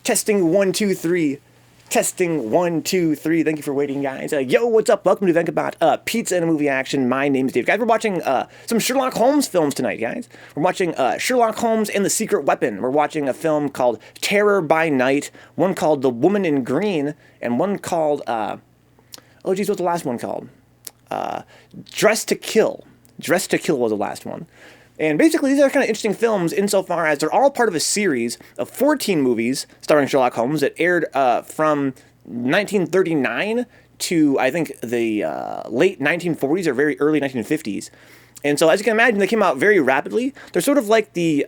Testing 1, 2, 3. Testing 1, 2, 3. Thank you for waiting, guys. Yo, what's up? Welcome to Vencabot, Pizza and a Movie Action. My name's Dave. Guys, we're watching some Sherlock Holmes films tonight, guys. We're watching Sherlock Holmes and the Secret Weapon. We're watching a film called Terror by Night, one called The Woman in Green, and one called, oh geez, what's the last one called? Dress to Kill. Dress to Kill was the last one. And basically, these are kind of interesting films insofar as they're all part of a series of 14 movies starring Sherlock Holmes that aired from 1939 to, I think, the late 1940s or very early 1950s. And so, as you can imagine, they came out very rapidly. They're sort of like the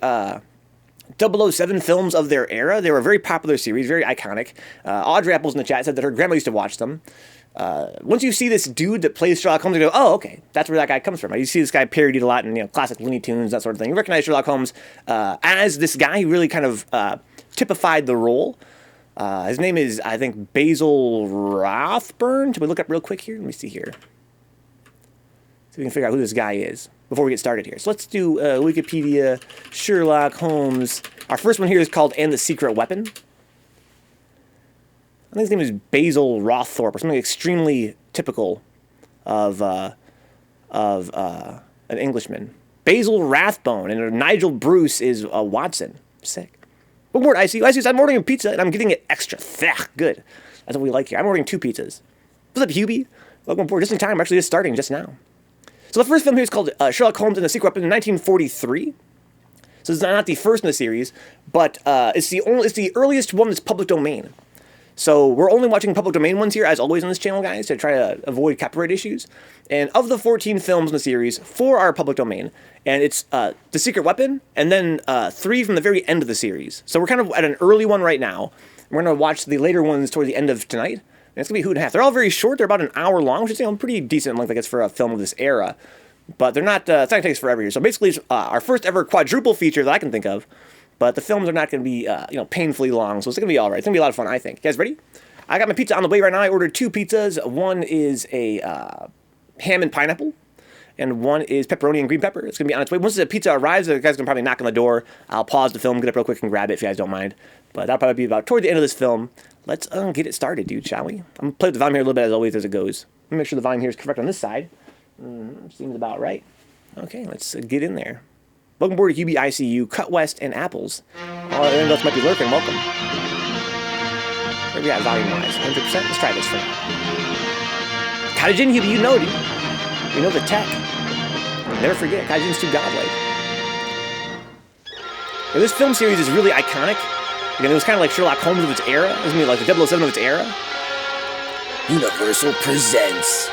007 films of their era. They were a very popular series, very iconic. Audrey Apple's in the chat said that her grandma used to watch them. Once you see this dude that plays Sherlock Holmes, you go, oh, okay, that's where that guy comes from. You see this guy parodied a lot in classic Looney Tunes, that sort of thing. You recognize Sherlock Holmes as this guy who really kind of typified the role. His name is, I think, Basil Rathbone. Should we look up real quick here? Let me see here. So we can figure out who this guy is before we get started here. So let's do Wikipedia, Sherlock Holmes. Our first one here is called And the Secret Weapon. I think his name is Basil Roththorpe, or something extremely typical of an Englishman. Basil Rathbone, and Nigel Bruce is Watson. Sick. What more? I see. I'm ordering a pizza, and I'm getting it extra thick. Good. That's what we like here. I'm ordering 2 pizzas. What's up, Hubie? Welcome aboard. Just in time. We're actually just starting just now. So the first film here is called Sherlock Holmes and the Secret Weapon in 1943. So it's not the first in the series, but it's the earliest one that's public domain. So we're only watching public domain ones here, as always on this channel, guys, to try to avoid copyright issues. And of the 14 films in the series, 4 are public domain. And it's The Secret Weapon, and then 3 from the very end of the series. So we're kind of at an early one right now. We're going to watch the later ones towards the end of tonight. And it's going to be a hoot and a half. They're all very short. They're about an hour long, which is pretty decent length, I guess, for a film of this era. But they're not, it's not going to take us forever here. So basically, it's our first ever quadruple feature that I can think of. But the films are not going to be, painfully long, so it's going to be all right. It's going to be a lot of fun, I think. You guys ready? I got my pizza on the way right now. I ordered 2 pizzas. One is a ham and pineapple, and one is pepperoni and green pepper. It's going to be on its way. Once the pizza arrives, the guy's going to probably knock on the door. I'll pause the film, get up real quick, and grab it if you guys don't mind. But that'll probably be about toward the end of this film. Let's get it started, dude, shall we? I'm going to play with the volume here a little bit, as always, as it goes. Let me make sure the volume here is correct on this side. Seems about right. Okay, let's get in there. Welcome aboard to Hubie ICU, Cut West, and Apples. All the else might be lurking. Welcome. Where we at volume-wise? 100%? Let's try this for now. Cottage Inn, Hubie, you know, dude. You know the tech. Never forget, Cottage Inn's too godlike. And this film series is really iconic. Again, it was kind of like Sherlock Holmes of its era. It was like the 007 of its era. Universal presents.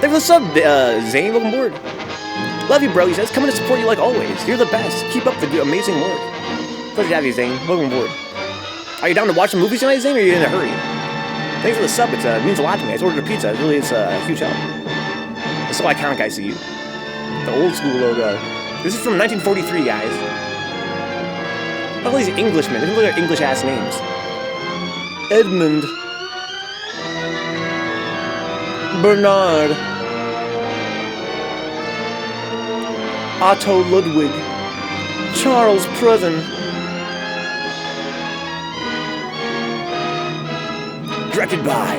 Thanks for the sub, Zane. Welcome aboard. Love you, bro. He says, coming to support you like always. You're the best. Keep up the good, amazing work. Pleasure to have you, Zane. Welcome aboard. Are you down to watch some movies tonight, Zane, or are you in a hurry? Thanks for the sub. It means a lot to me. I just ordered a pizza. It really is a huge help. It's so iconic, I see you. The old school logo. This is from 1943, guys. All these Englishmen. They look like English-ass names. Edmund. Bernard. Otto Ludwig, Charles Previn, directed by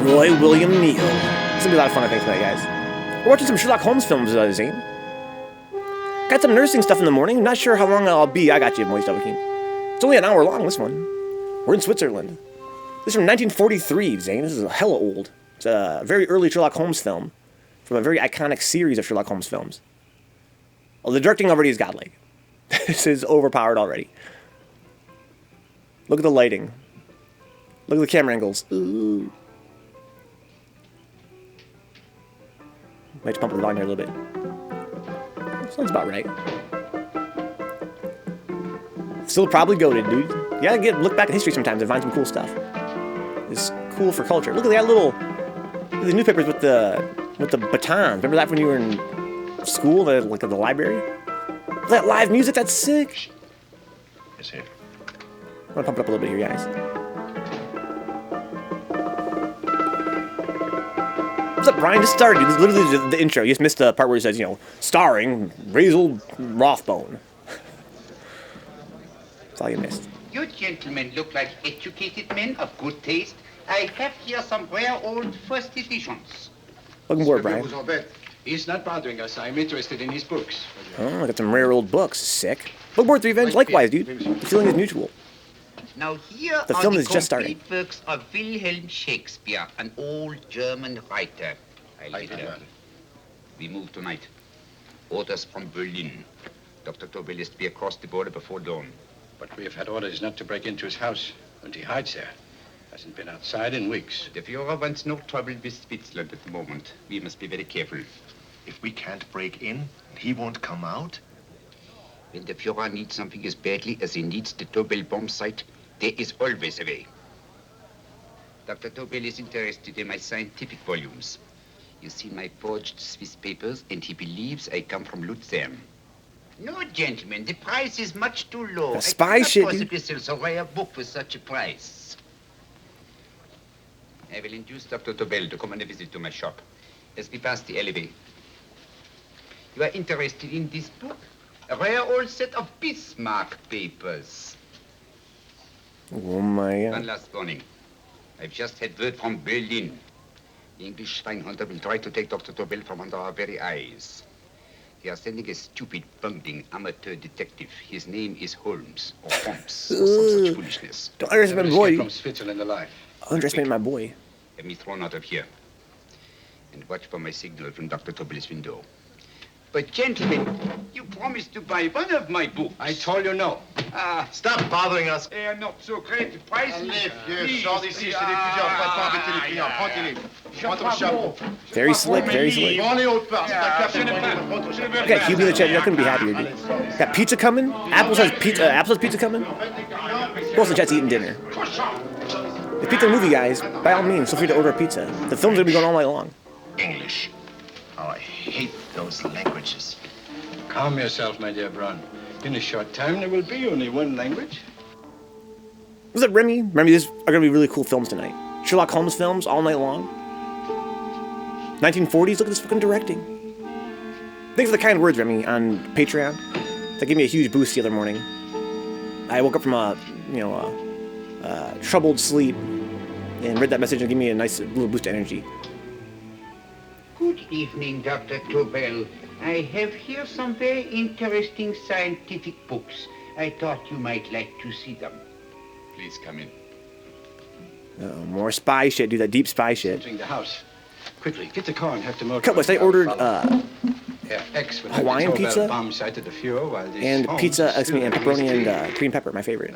Roy William Neal. It's going to be a lot of fun, I think, tonight, guys. We're watching some Sherlock Holmes films, Zane. Got some nursing stuff in the morning. I'm not sure how long I'll be. I got you, Moist Overkeen. It's only an hour long, this one. We're in Switzerland. This is from 1943, Zane. This is hella old. It's a very early Sherlock Holmes film from a very iconic series of Sherlock Holmes films. Well, the directing already is godlike. This is overpowered already. Look at the lighting. Look at the camera angles. Ooh. Might just pump the volume here a little bit. Sounds about right. Still probably goated, dude. You gotta look back at history sometimes and find some cool stuff. It's cool for culture. Look at that little the newspapers with the batons. Remember that when you were in school, like at the library? That live music, that's sick. Yes, sir. I'm gonna pump it up a little bit here, guys. What's up, Brian? Just started. This is literally the intro. You just missed the part where it says, you know, starring Basil Rathbone. That's all you missed. You gentlemen look like educated men of good taste. I have here some rare old first editions. Looking forward, Brian. He's not bothering us. I'm interested in his books. Oh, I got some rare old books. Sick. Look forward to Revenge. Likewise, dude. The feeling is mutual. Now here The are film the is just starting. complete works of Wilhelm Shakespeare, an old German writer. We move tonight. Orders from Berlin. Dr. Tobel is to be across the border before dawn. But we have had orders not to break into his house, and he hides there. Hasn't been outside in weeks. The Führer wants no trouble with Switzerland at the moment. We must be very careful. If we can't break in, he won't come out? When the Führer needs something as badly as he needs the Tobel bomb site, there is always a way. Dr. Tobel is interested in my scientific volumes. You've seen my forged Swiss papers, and he believes I come from Lucerne. No, gentlemen, the price is much too low. The spy shit, dude. I cannot possibly sell a rare book with such a price. I will induce Dr. Tobel to come on a visit to my shop as we pass the alleyway. You are interested in this book? A rare old set of Bismarck papers. Oh my One God. last warning. I've just had word from Berlin. The English Schweinhunter will try to take Dr. Tobel from under our very eyes. They are sending a stupid, bungling amateur detective. His name is Holmes, or Holmes, or some such foolishness. Don't underestimate my boy. From Switzerland alive. Underestimate my boy. Have me thrown out of here. And watch for my signal from Dr. Tobel's window. But, gentlemen, you promised to buy one of my books. I told you no. Stop bothering us. They are not so great. The price is... Vieux, sors d'ici, c'est des plusieurs fois pas embêter les clients. Prends-les. Prends ton chapeau. Very slick, very slick. Prends les hautes parts. C'est ta cape. Prends ton chapeau. I got Hubie in the chat. I couldn't be happier, dude. Got pizza coming. Apple's pizza coming. Who else in the chat's eating dinner? If pizza movie, guys, by all means, feel free to order a pizza. The film's gonna be going all night long. English. Oh, I hate those languages. Calm yourself, my dear Braun. In a short time, there will be only one language. Was it Remy? Remy, these are gonna be really cool films tonight. Sherlock Holmes films all night long. 1940s. Look at this fucking directing. Thanks for the kind words, Remy, on Patreon. That gave me a huge boost the other morning. I woke up from a troubled sleep and read that message and gave me a nice little boost of energy. Good evening, Dr. Tobel. I have here some very interesting scientific books. I thought you might like to see them. Please come in. Oh, more spy shit, dude. That deep spy shit. Entering the house. Quickly, get the car and have the motor. Cut West, I ordered X will Hawaiian have the pizza bomb sighted the Führer while this and Holmes pizza, is still and in his pepperoni cage. and green pepper, my favorite.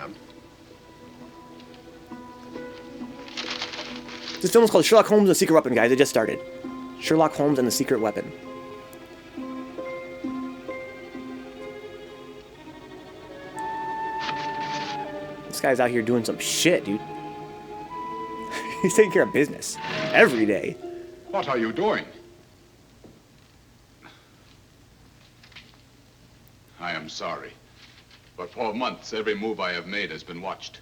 This film is called Sherlock Holmes and the Secret Weapon, guys. It just started. Sherlock Holmes and the Secret Weapon. This guy's out here doing some shit, dude. He's taking care of business every day. What are you doing? I am sorry, but for months every move I have made has been watched.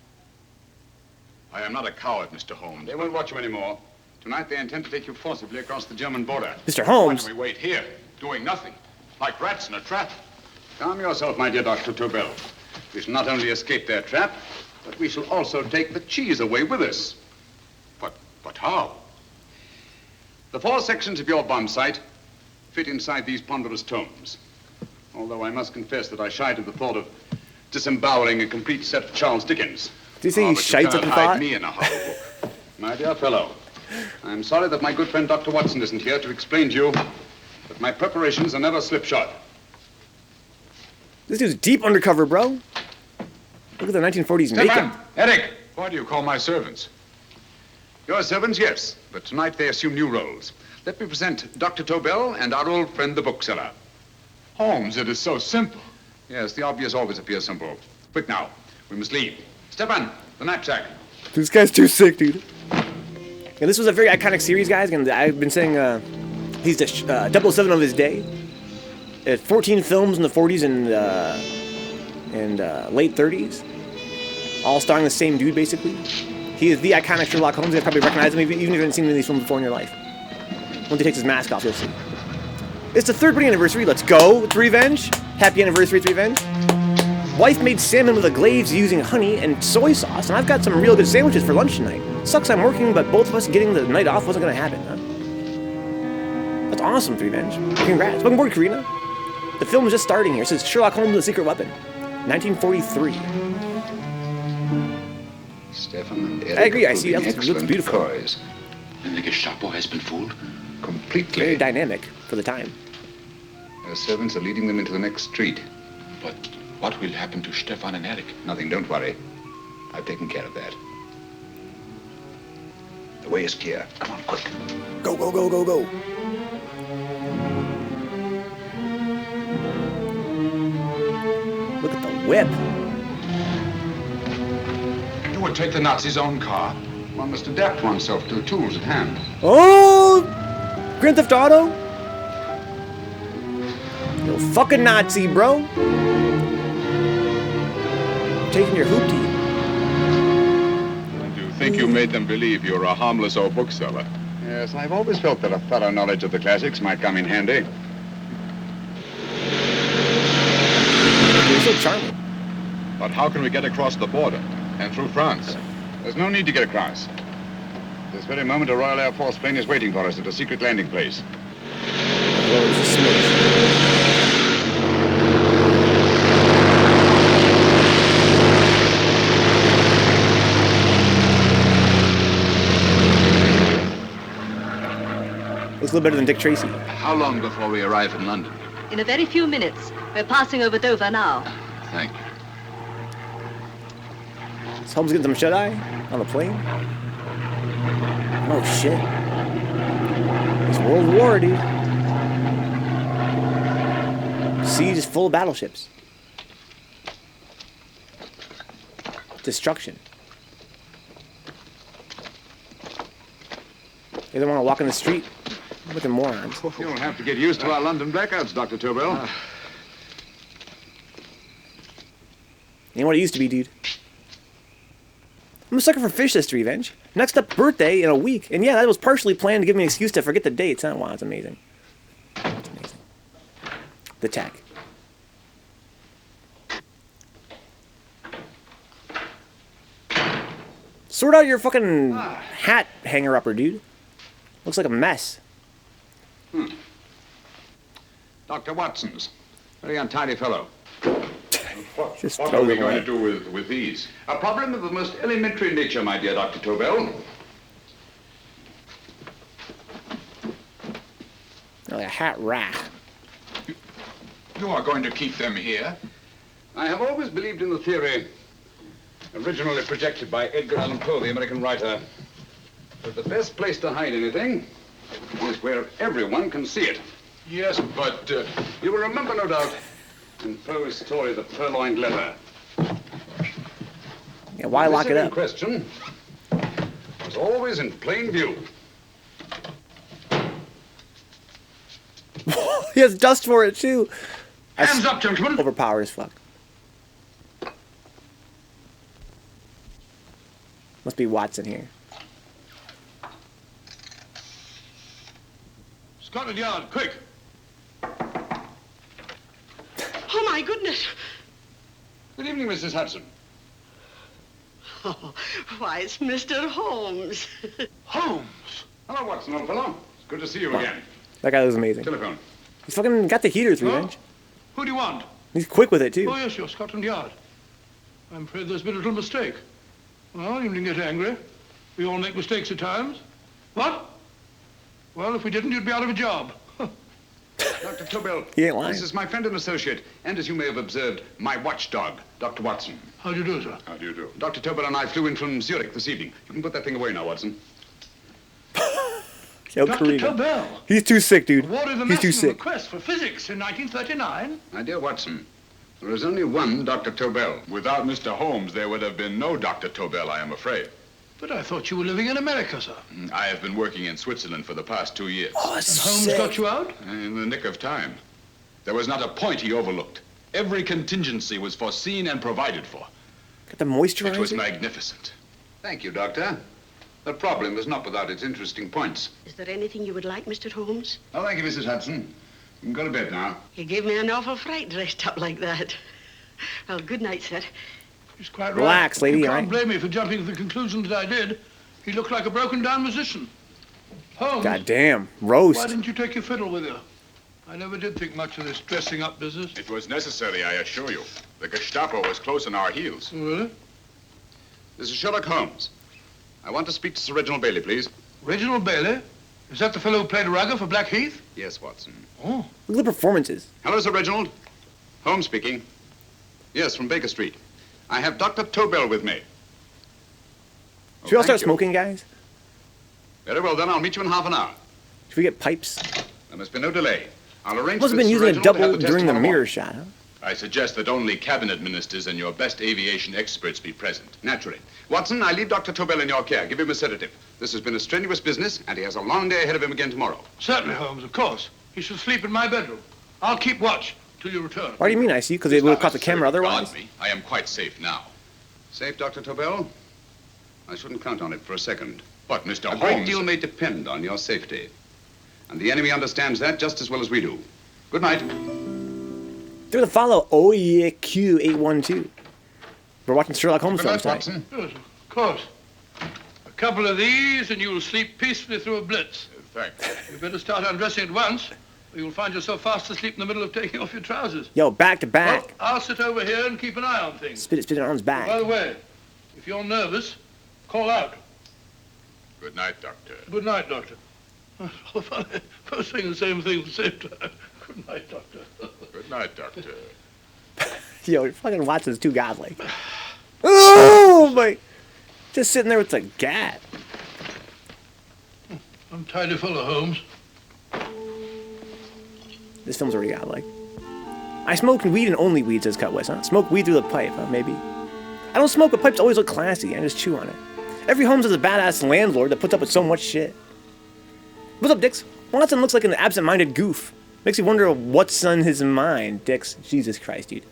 I am not a coward, Mr. Holmes. They won't watch you anymore. Tonight they intend to take you forcibly across the German border. Mr. Why Holmes. do we wait here, doing nothing, like rats in a trap? Calm yourself, my dear Dr. Tobel. We shall not only escape their trap, but we shall also take the cheese away with us. But how? The 4 sections of your bomb sight fit inside these ponderous tomes. Although I must confess that I shied at the thought of disemboweling a complete set of Charles Dickens. Did you say he But shites at cannot the hide thought? me in a hollow book. My dear fellow, I'm sorry that my good friend Dr. Watson isn't here to explain to you that my preparations are never slipshod. This dude's deep undercover, bro. Look at the 1940s makeup. Eric! Why do you call my servants? Your servants, yes, but tonight they assume new roles. Let me present Dr. Tobel and our old friend, the bookseller. Holmes, it is so simple. Yes, the obvious always appears simple. Quick now, we must leave. Stefan, the knapsack. This guy's too sick, dude. And this was a very iconic series, guys. And I've been saying he's the 007 of his day. 14 films in the 40s and late 30s, all starring the same dude, basically. He is the iconic Sherlock Holmes. You guys probably recognize him, even if you haven't seen any of these films before in your life. Once he takes his mask off, you'll see. It's the third wedding anniversary. Let's go. It's Revenge. Happy anniversary, it's Revenge. Wife made salmon with a glaze using honey and soy sauce, and I've got some real good sandwiches for lunch tonight. Sucks I'm working, but both of us getting the night off wasn't gonna happen, huh? That's awesome, Revenge. Congrats. Welcome aboard, Karina. The film is just starting here. It says Sherlock Holmes and the Secret Weapon, 1943. Stefan and Eric I agree, I are see. That proving looks excellent beautiful. decoys. And the Gestapo has been fooled? Completely. Very dynamic for the time. Their servants are leading them into the next street. But what will happen to Stefan and Eric? Nothing, don't worry. I've taken care of that. The way is clear. Come on, quick. Go, go, go, go, go. Look at the whip. You would take the Nazis' own car. One must adapt oneself to the tools at hand. Oh! Grand Theft Auto? You fucking Nazi, bro. Taking your hoopty. And you think you made them believe you're a harmless old bookseller? Yes, I've always felt that a thorough knowledge of the classics might come in handy. You're so charming. But how can we get across the border and through France? There's no need to get across. At this very moment, a Royal Air Force plane is waiting for us at a secret landing place. Well, it's a smooth. Looks a little better than Dick Tracy. How long before we arrive in London? In a very few minutes. We're passing over Dover now. Thank you. Is Holmes getting some shut-eye on the plane? Oh, shit. It's World War, dude. Siege is full of battleships. Destruction. You don't want to walk in the street? Look at morons. You'll have to get used to our London blackouts, Dr. Tobel. Ain't what it used to be, dude. I'm a sucker for fish this Revenge. Next up, birthday in a week. And yeah, that was partially planned to give me an excuse to forget the dates. Huh? Wow, it's amazing. It's amazing. The tech. Sort out your fucking hat hanger-upper, dude. Looks like a mess. Dr. Watson's. Very untidy fellow. Just What throw are we them going away. to do with these? A problem of the most elementary nature, my dear Dr. Tobel. Like a hat rack. You are going to keep them here? I have always believed in the theory, originally projected by Edgar Allan Poe, the American writer, that the best place to hide anything is where everyone can see it. Yes, but... You will remember, no doubt, in Poe's story, The Purloined Letter. Yeah, why lock it The up? question was always in plain view. He has dust for it, too. Hands up, gentlemen. Overpowered as fuck. Must be Watson here. Scotland Yard, quick. Oh, my goodness. Good evening, Mrs. Hudson. Oh, why, it's Mr. Holmes. Holmes. Hello, Watson, old fellow. It's good to see you again. That guy was amazing. Telephone. He's fucking got the heaters, Revenge. Who do you want? He's quick with it, too. Oh, yes, you're Scotland Yard. I'm afraid there's been a little mistake. Well, you needn't get angry. We all make mistakes at times. What? Well, if we didn't, you'd be out of a job. Dr. Tobel. He ain't lying. This is my friend and associate, and as you may have observed, my watchdog, Dr. Watson. How do you do, sir? How do you do? Dr. Tobel and I flew in from Zurich this evening. You can put that thing away now, Watson. Yo, Dr. Karina. Tobel. He's too sick, dude. Awarded the He's too National sick. Quest for Physics in 1939. My dear Watson, there is only one Dr. Tobel. Without Mr. Holmes, there would have been no Dr. Tobel, I am afraid. But I thought you were living in America, sir. I have been working in Switzerland for the past 2 years. Oh, that's Holmes sick. got you out? In the nick of time. There was not a point he overlooked. Every contingency was foreseen and provided for. Got the It was moisturizer. magnificent. Thank you, Doctor. The problem is not without its interesting points. Is there anything you would like, Mr. Holmes? Oh, thank you, Mrs. Hudson. You can go to bed now. You gave me an awful fright dressed up like that. Well, good night, sir. He's quite right. Relax, lady, You all can't right? blame me for jumping to the conclusion that I did. He looked like a broken-down musician. Holmes, God damn. Roast. why didn't you take your fiddle with you? I never did think much of this dressing-up business. It was necessary, I assure you. The Gestapo was close on our heels. Really? This is Sherlock Holmes. I want to speak to Sir Reginald Bailey, please. Reginald Bailey? Is that the fellow who played Rugger for Blackheath? Yes, Watson. Oh. Look at the performances. Hello, Sir Reginald. Holmes speaking. Yes, from Baker Street. I have Dr. Tobel with me. Should we all thank start you. smoking, guys? Very well, then. I'll meet you in half an hour. Should we get pipes? There must be no delay. I'll arrange Must have with been Sir using a Reginald to have double the test during the tomorrow mirror morning. shot, huh? I suggest that only cabinet ministers and your best aviation experts be present. Naturally. Watson, I leave Dr. Tobel in your care. Give him a sedative. This has been a strenuous business, and he has a long day ahead of him again tomorrow. Certainly, Holmes, of course. He should sleep in my bedroom. I'll keep watch till you return. Why do you mean I see? Because they would have caught the camera otherwise? Guard me. I am quite safe now. Safe, Dr. Tobel? I shouldn't count on it for a second. But, Mr. A great Holmes... deal may depend on your safety. And the enemy understands that just as well as we do. Good night. They're to follow Oh Yeah Q812. We're watching Sherlock Holmes Good films night, tonight. Watson. Yes, of course. A couple of these and you'll sleep peacefully through a blitz. Thanks. You better start undressing at once, or you'll find yourself fast asleep in the middle of taking off your trousers. Yo, back to Well, back. I'll sit over here and keep an eye on things. Spit it on his By back. the way, if you're nervous, call out. Good night, Doctor. Good night, Doctor. Both saying the same thing at the same time. Good night, Doctor. Good night, Doctor. Yo, you're fucking Watson's too godlike. Oh, my. Just sitting there with the gat. I'm tidy full of Holmes. This film's already godlike. I smoke weed and only weed, says Cut West, huh? Smoke weed through the pipe, huh? Maybe. I don't smoke, but pipes always look classy. I just chew on it. Every Holmes has a badass landlord that puts up with so much shit. What's up, Dix? Watson looks like an absent-minded goof. Makes you wonder what's on his mind, Dix. Jesus Christ, dude.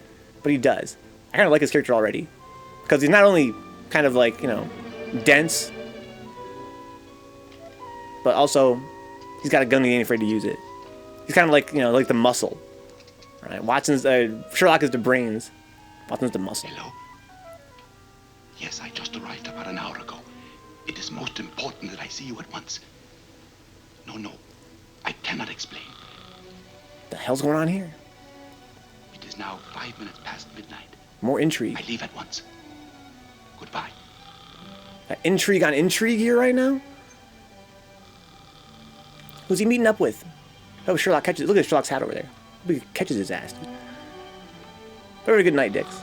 But he does. I kind of like his character already. Because he's not only kind of like, you know, dense, but also he's got a gun and he ain't afraid to use it. He's kind of like, you know, like the muscle. Right? Sherlock is the brains. Watson's the muscle. Hello? Yes, I just arrived about an hour ago. It is most important that I see you at once. No, I cannot explain. What the hell's going on here? It is now 5 minutes past midnight. More intrigue. I leave at once. Goodbye. Intrigue on intrigue here right now? Who's he meeting up with? Oh, Sherlock catches. Look at Sherlock's hat over there. He catches his ass. Dude. Very good night, Dix.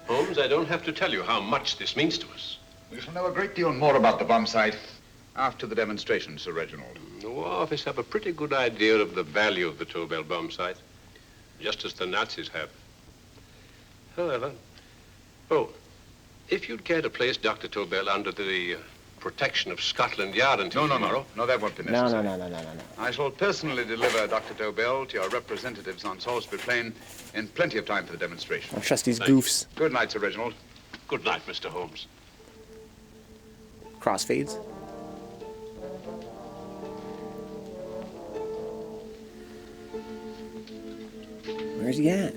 Holmes, I don't have to tell you how much this means to us. We shall know a great deal more about the bomb site after the demonstration, Sir Reginald. The War Office have a pretty good idea of the value of the Tobel bomb site, just as the Nazis have. However, if you'd care to place Dr. Tobel under the protection of Scotland Yard until tomorrow... No, that won't be No. necessary. I shall personally deliver Dr. Tobel to your representatives on Salisbury Plain in plenty of time for the demonstration. Don't trust these Thank you. goofs. Good night, Sir Reginald. Good night, Mr. Holmes. Crossfades. Where's he at?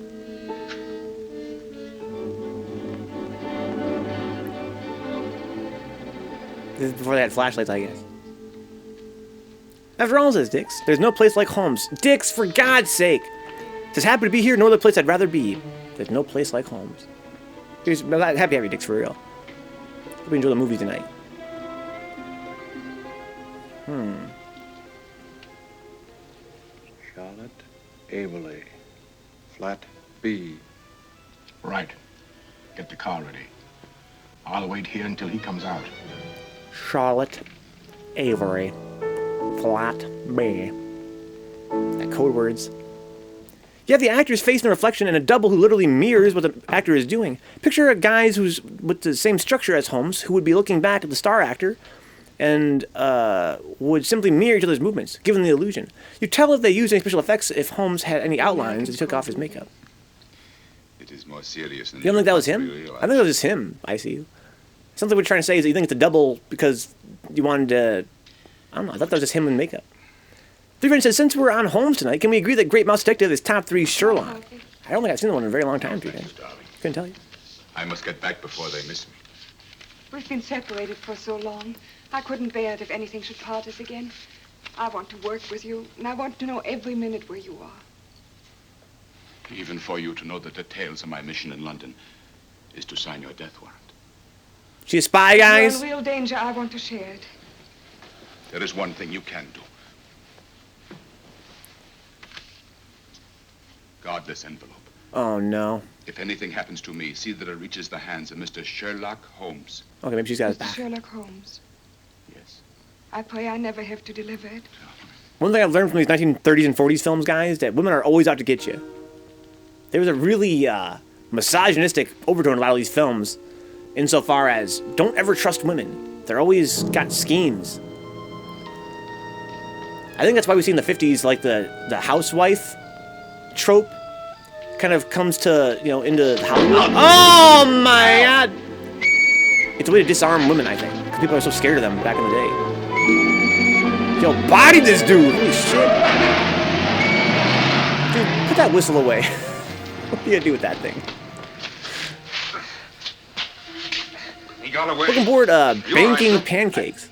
This is before they had flashlights, I guess. After all, says Dix, there's no place like Holmes. Dix, for God's sake! Just happy to be here, no other place I'd rather be. There's no place like Holmes. I'm happy to have you, Dix, for real. Hope you enjoy the movie tonight. Charlotte Averley, flat B. Right. Get the car ready. I'll wait here until he comes out. Charlotte Avery. Flat B. That code words. You have the actor's face in the reflection and a double who literally mirrors what the actor is doing. Picture a guy who's with the same structure as Holmes who would be looking back at the star actor and would simply mirror each other's movements, given the illusion. You tell if they used any special effects if Holmes had any outlines as he took off his makeup. It is more serious than You don't think that was him? possibly realize. I think it was just him. I see. Something we're trying to say is that you think it's a double because you wanted to. I don't know. I thought that was just him in makeup. Three friends says, since we're on Holmes tonight, can we agree that Great Mouse Detective is top 3 Sherlock? I don't think I've seen the one in a very long time, Three friends. Couldn't tell you. I must get back before they miss me. We've been separated for so long. I couldn't bear it if anything should part us again. I want to work with you, and I want to know every minute where you are. Even for you to know the details of my mission in London is to sign your death warrant. She a spy, If guys? you're in real danger, I want to share it. There is one thing you can do. Guard this envelope. Oh, no. If anything happens to me, see that it reaches the hands of Mr. Sherlock Holmes. Okay, maybe she's got his Mr. back. Sherlock Holmes. Yes. I pray I never have to deliver it. One thing I've learned from these 1930s and 40s films, guys, that women are always out to get you. There was a really misogynistic overtone in a lot of these films, insofar as don't ever trust women. They're always got schemes. I think that's why we see in the 50s, like the housewife trope kind of comes to, you know, into Hollywood. Oh my god! It's a way to disarm women, I think, because people are so scared of them back in the day. Yo, body this dude! Holy shit! Dude, put that whistle away. What are you gonna do with that thing? He got away. Welcome aboard, You Banking all right, sir? Pancakes.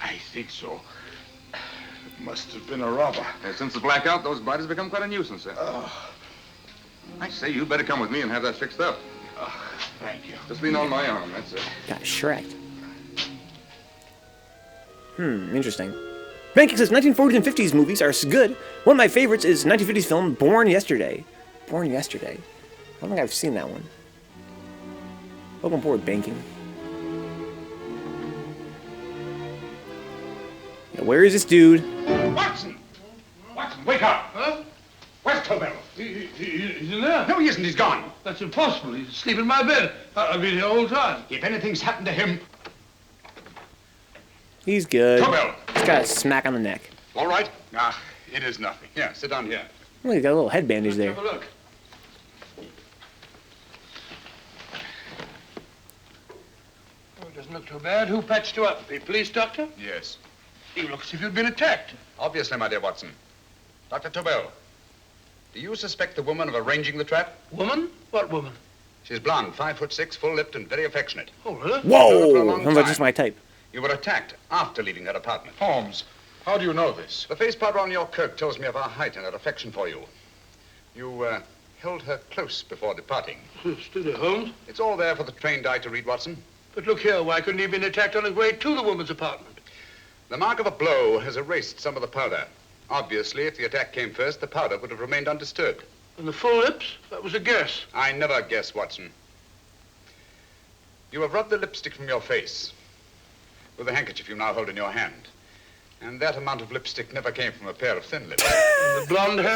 I think so. Must have been a robber. Since the blackout, those bodies become quite a nuisance, sir. I say, you better come with me and have that fixed up. Thank you. Just lean on my arm, that's it. Got shreked. Interesting. Banking says 1940s and 50s movies are good. One of my favorites is 1950s film Born Yesterday. Born Yesterday. I don't think I've seen that one. Welcome aboard, Banking. Yeah, where is this dude? Watson! Watson, wake up! Huh? Where's Tobel? He's in there. No, he isn't. He's gone. That's impossible. He's asleep in my bed. I've been here all the time. If anything's happened to him... He's good. Tobel! He's got a smack on the neck. All right? Ah, it is nothing. Yeah, sit down here. Oh, he's got a little head bandage there. Have a look. Oh, it doesn't look too bad. Who patched you up? The police doctor? Yes. You look as if you'd been attacked. Obviously, my dear Watson. Dr. Tobel, do you suspect the woman of arranging the trap? Woman? What woman? She's blonde, 5'6", full-lipped, and very affectionate. Oh, really? Whoa! For a long Sounds like time. just my type. You were attacked after leaving her apartment. Holmes, how do you know this? The face powder on your coat tells me of her height and her affection for you. You held her close before departing. Steady, Holmes. It's all there for the trained eye to read, Watson. But look here, why couldn't he have been attacked on his way to the woman's apartment? The mark of a blow has erased some of the powder. Obviously, if the attack came first, the powder would have remained undisturbed. And the full lips? That was a guess. I never guess, Watson. You have rubbed the lipstick from your face with the handkerchief you now hold in your hand. And that amount of lipstick never came from a pair of thin lips. And the blonde hair?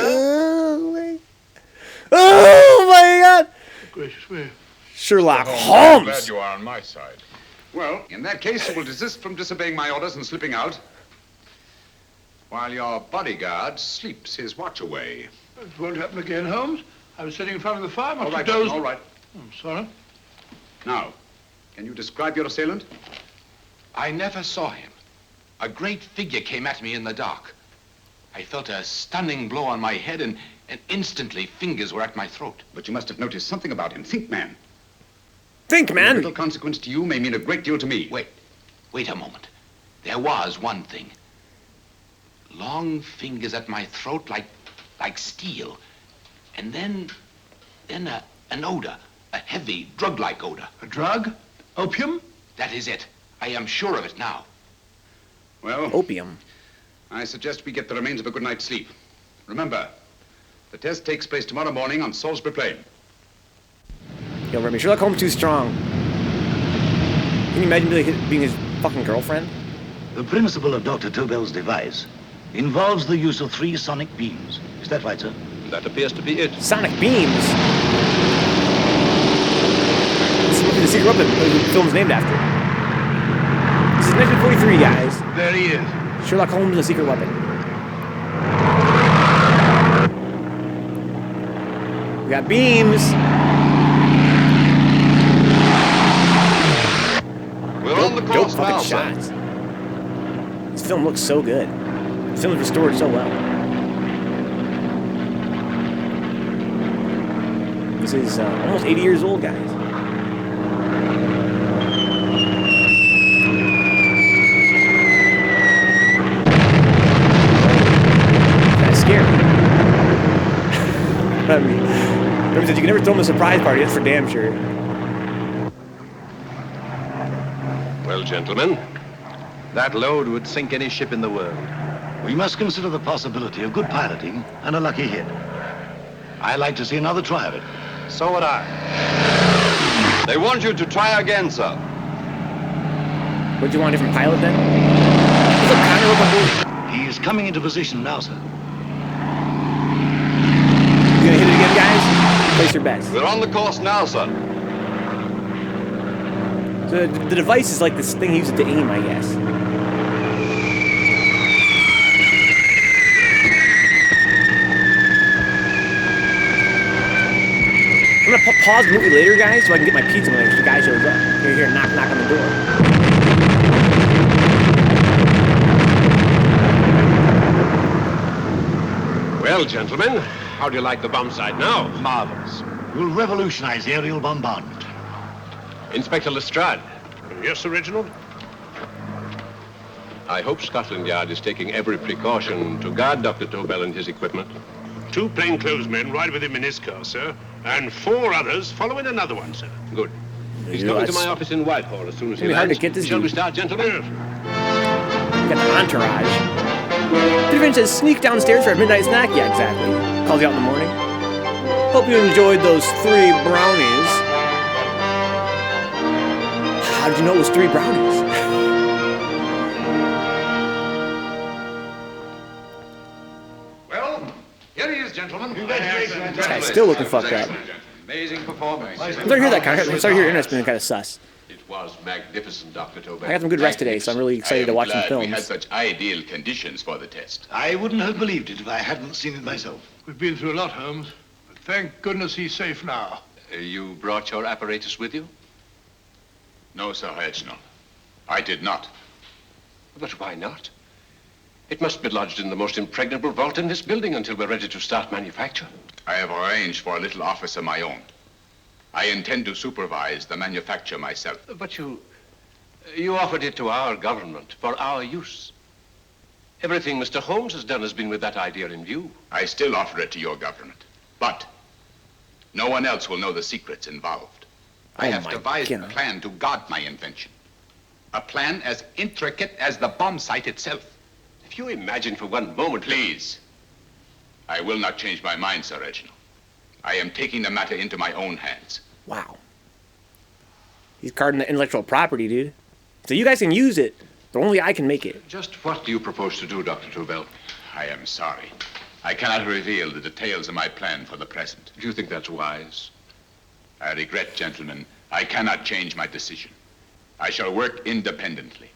Oh my god! Gracious me. Sherlock I'm Holmes! glad you are on my side. Well, in that case, you will desist from disobeying my orders and slipping out while your bodyguard sleeps his watch away. It won't happen again, Holmes. I was sitting in front of the fire. All right, dozed. all right. I'm sorry. Now, can you describe your assailant? I never saw him. A great figure came at me in the dark. I felt a stunning blow on my head, and instantly fingers were at my throat. But you must have noticed something about him. Think, man. Think, A man! little consequence to you may mean a great deal to me. Wait a moment. There was one thing. Long fingers at my throat like steel. And then an odor, a heavy, drug-like odor. A drug? Opium? That is it. I am sure of it now. Well, Opium. I suggest we get the remains of a good night's sleep. Remember, the test takes place tomorrow morning on Salisbury Plain. Yo, Remy, Sherlock Holmes too strong. Can you imagine being his fucking girlfriend? The principle of Dr. Tobel's device involves the use of 3 sonic beams. Is that right, sir? That appears to be it. Sonic beams? This must be the secret weapon the film's named after. This is 1943, guys. There he is. Sherlock Holmes and the secret weapon. We got beams. fucking shots. This film looks so good. The film is restored so well. This is almost 80 years old, guys. That's scary. I mean, remember said you can never throw them a surprise party. That's for damn sure. Well, gentlemen, that load would sink any ship in the world. We must consider the possibility of good piloting and a lucky hit. I'd like to see another try of it. So would I. They want you to try again, sir. Would you want a different pilot then? He's coming into position now, sir. You gonna hit it again, guys? Place your bets. We're on the course now, sir. So the device is like this thing he uses to aim, I guess. I'm gonna pause the movie later, guys, so I can get my pizza when the guy shows up. You're here, knock on the door. Well, gentlemen, how do you like the bomb sight now? Marvelous. We'll revolutionize aerial bombardment. Inspector Lestrade. Yes, Sir Reginald? I hope Scotland Yard is taking every precaution to guard Dr. Tobel and his equipment. 2 plainclothes men ride with him in his car, sir, and 4 others follow in another one, sir. Good. He's coming to my office in Whitehall as soon as he hard lands. to get this Shall we dude. start, gentlemen? You got the entourage. Different says sneak downstairs for a midnight snack. Yeah, exactly. Calls you out in the morning. Hope you enjoyed those 3 brownies. How did you know it was 3 brownies? Well, here he is, gentlemen. This guy's still looking fucked up. Amazing performance. I'm starting to hear that kind of. I'm starting to hear internet's been kind of sus. It was magnificent, Dr. Tobel. I got some good rest today, so I'm really excited to watch some We had films. such ideal conditions for the test. I wouldn't have believed it if I hadn't seen it myself. We've been through a lot, Holmes, but thank goodness he's safe now. You brought your apparatus with you? No, Sir Reginald. I did not. But why not? It must be lodged in the most impregnable vault in this building until we're ready to start manufacture. I have arranged for a little office of my own. I intend to supervise the manufacture myself. But you offered it to our government for our use. Everything Mr. Holmes has done has been with that idea in view. I still offer it to your government. But no one else will know the secrets involved. I have devised a plan to guard my invention. A plan as intricate as the bomb site itself. If you imagine for one moment... Please. I will not change my mind, Sir Reginald. I am taking the matter into my own hands. Wow. He's guarding the intellectual property, dude. So you guys can use it, but only I can make it. Just what do you propose to do, Dr. Tobel? I am sorry. I cannot reveal the details of my plan for the present. Do you think that's wise? I regret, gentlemen, I cannot change my decision. I shall work independently.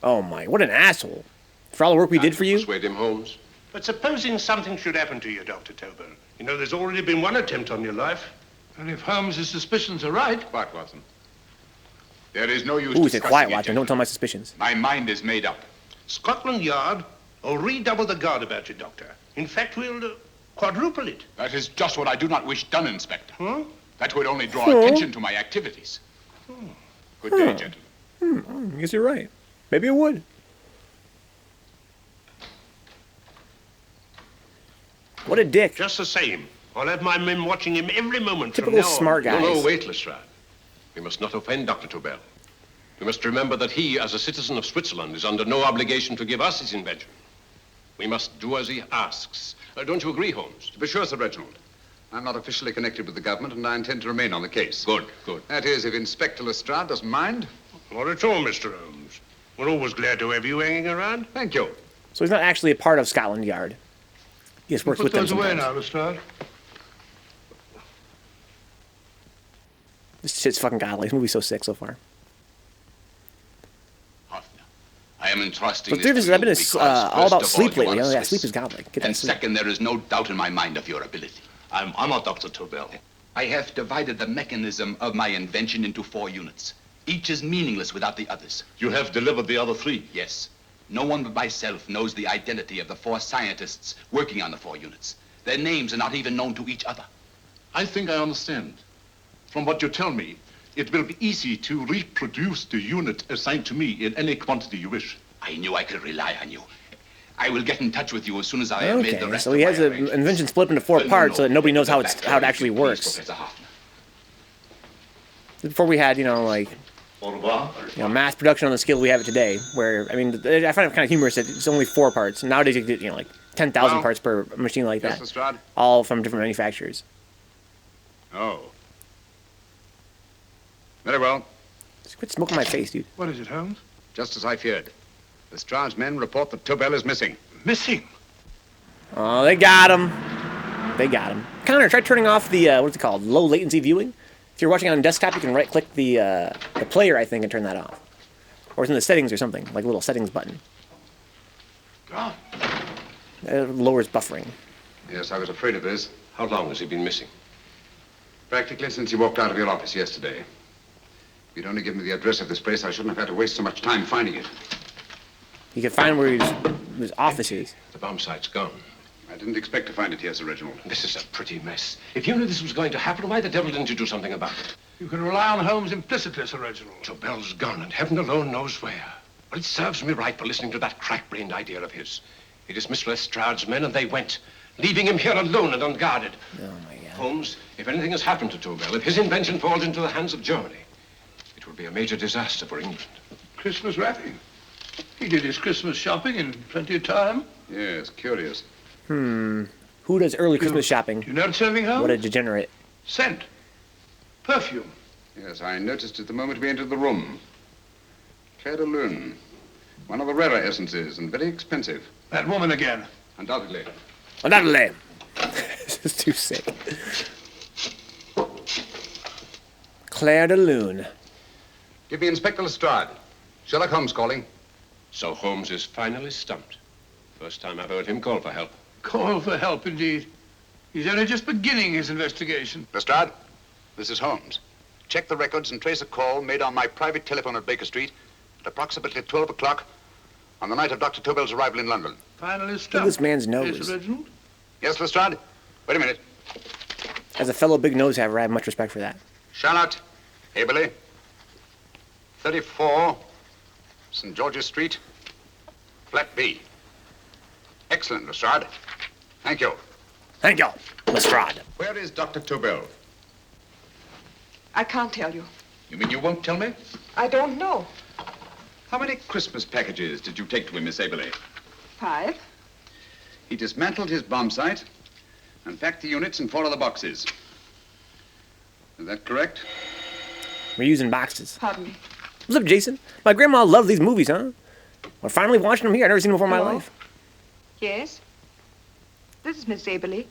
Oh my, what an asshole. For all the work we did for you? Persuade him, Holmes. But supposing something should happen to you, Dr. Tobel. You know, there's already been one attempt on your life. And if Holmes' suspicions are right... What, Watson? There is no use Ooh, he said quiet, discussing it, Watson. Don't tell my suspicions. My mind is made up. Scotland Yard will redouble the guard about you, Doctor. In fact, we'll quadruple it. That is just what I do not wish done, Inspector. Huh? That would only draw attention to my activities. Good day, gentlemen. I guess you're right. Maybe it would. What a dick. Just the same. I'll have my men watching him every moment Typical from now smart on. guys. No, wait, Lestrade. We must not offend Dr. Tobel. We must remember that he, as a citizen of Switzerland, is under no obligation to give us his invention. We must do as he asks. Don't you agree, Holmes? To be sure, Sir Reginald. I'm not officially connected with the government, and I intend to remain on the case. Good, good. That is, if Inspector Lestrade doesn't mind. Not at all, Mr. Holmes. We're always glad to have you hanging around. Thank you. So he's not actually a part of Scotland Yard. He just works with them Put those away sometimes. now, Lestrade. This shit's fucking godly. This movie's so sick so far. I am entrusting But this to I've been you because, all about first of all, sleep you lately. are Oh, yeah, Swiss. sleep is godly. Get that And sleep. second, there is no doubt in my mind of your ability. I'm not Dr. Tobel. I have divided the mechanism of my invention into 4 units, Each is meaningless without the others. You have delivered the other 3? Yes. No one but myself knows the identity of the 4 scientists working on the 4 units. Their names are not even known to each other. I think I understand. From what you tell me, it will be easy to reproduce the unit assigned to me in any quantity you wish. I knew I could rely on you. I will get in touch with you as soon as I have made the rest so he has an invention split into 4 parts so that nobody knows how it actually works. Before we had, like, mass production on the scale we have it today, where, I mean, I find it kind of humorous that it's only 4 parts. Nowadays you get, like 10,000 parts per machine like that. Lestrade? All from different manufacturers. Oh. Very well. Just quit smoking my face, dude. What is it, Holmes? Just as I feared. Lestrade's men report that Tobel is missing. Missing? Oh, they got him. They got him. Connor, try turning off the, what's it called? Low latency viewing? If you're watching on desktop, you can right-click the player, I think, and turn that off. Or it's in the settings or something, like a little settings button. Gone. It lowers buffering. Yes, I was afraid of this. How long has he been missing? Practically since he walked out of your office yesterday. If you'd only given me the address of this place, I shouldn't have had to waste so much time finding it. You can find where his office is. The bomb site's gone. I didn't expect to find it here, Sir Reginald. This is a pretty mess. If you knew this was going to happen, why the devil didn't you do something about it? You can rely on Holmes implicitly, Sir Reginald. Tobel's gone, and heaven alone knows where. But it serves me right for listening to that crack-brained idea of his. He dismissed Lestrade's men, and they went, leaving him here alone and unguarded. Oh, my God. Holmes, if anything has happened to Tobel, if his invention falls into the hands of Germany, it will be a major disaster for England. Christmas wrapping. He did his Christmas shopping in plenty of time. Yes, curious. Who does early Christmas shopping? Do you notice anything, Holmes? What a degenerate. Scent. Perfume. Yes, I noticed it the moment we entered the room. Claire de Lune. One of the rarer essences and very expensive. That woman again. Undoubtedly. Undoubtedly. This is too sick. Claire de Lune. Give me Inspector Lestrade. Sherlock Holmes calling. So Holmes is finally stumped. First time I've heard him call for help. Call for help, indeed. He's only just beginning his investigation. Lestrade, this is Holmes. Check the records and trace a call made on my private telephone at Baker Street at approximately 12 o'clock on the night of Dr. Tobel's arrival in London. Finally stumped. Look at this man's nose. Yes, Reginald? Yes, Lestrade? Wait a minute. As a fellow big nose haver, I have much respect for that. Charlotte, Aberley, 34, St. George's Street, flat B. Excellent, Lestrade. Thank you. Thank you, Lestrade. Where is Dr. Tobel? I can't tell you. You mean you won't tell me? I don't know. How many Christmas packages did you take to him, Miss Aberley? 5. He dismantled his bomb site and packed the units in 4 other boxes. Is that correct? We're using boxes. Pardon me. What's up, Jason? My grandma loved these movies, huh? We're finally watching them here. I've never seen them before in my Hello? life. Yes? This is Miss Aberley.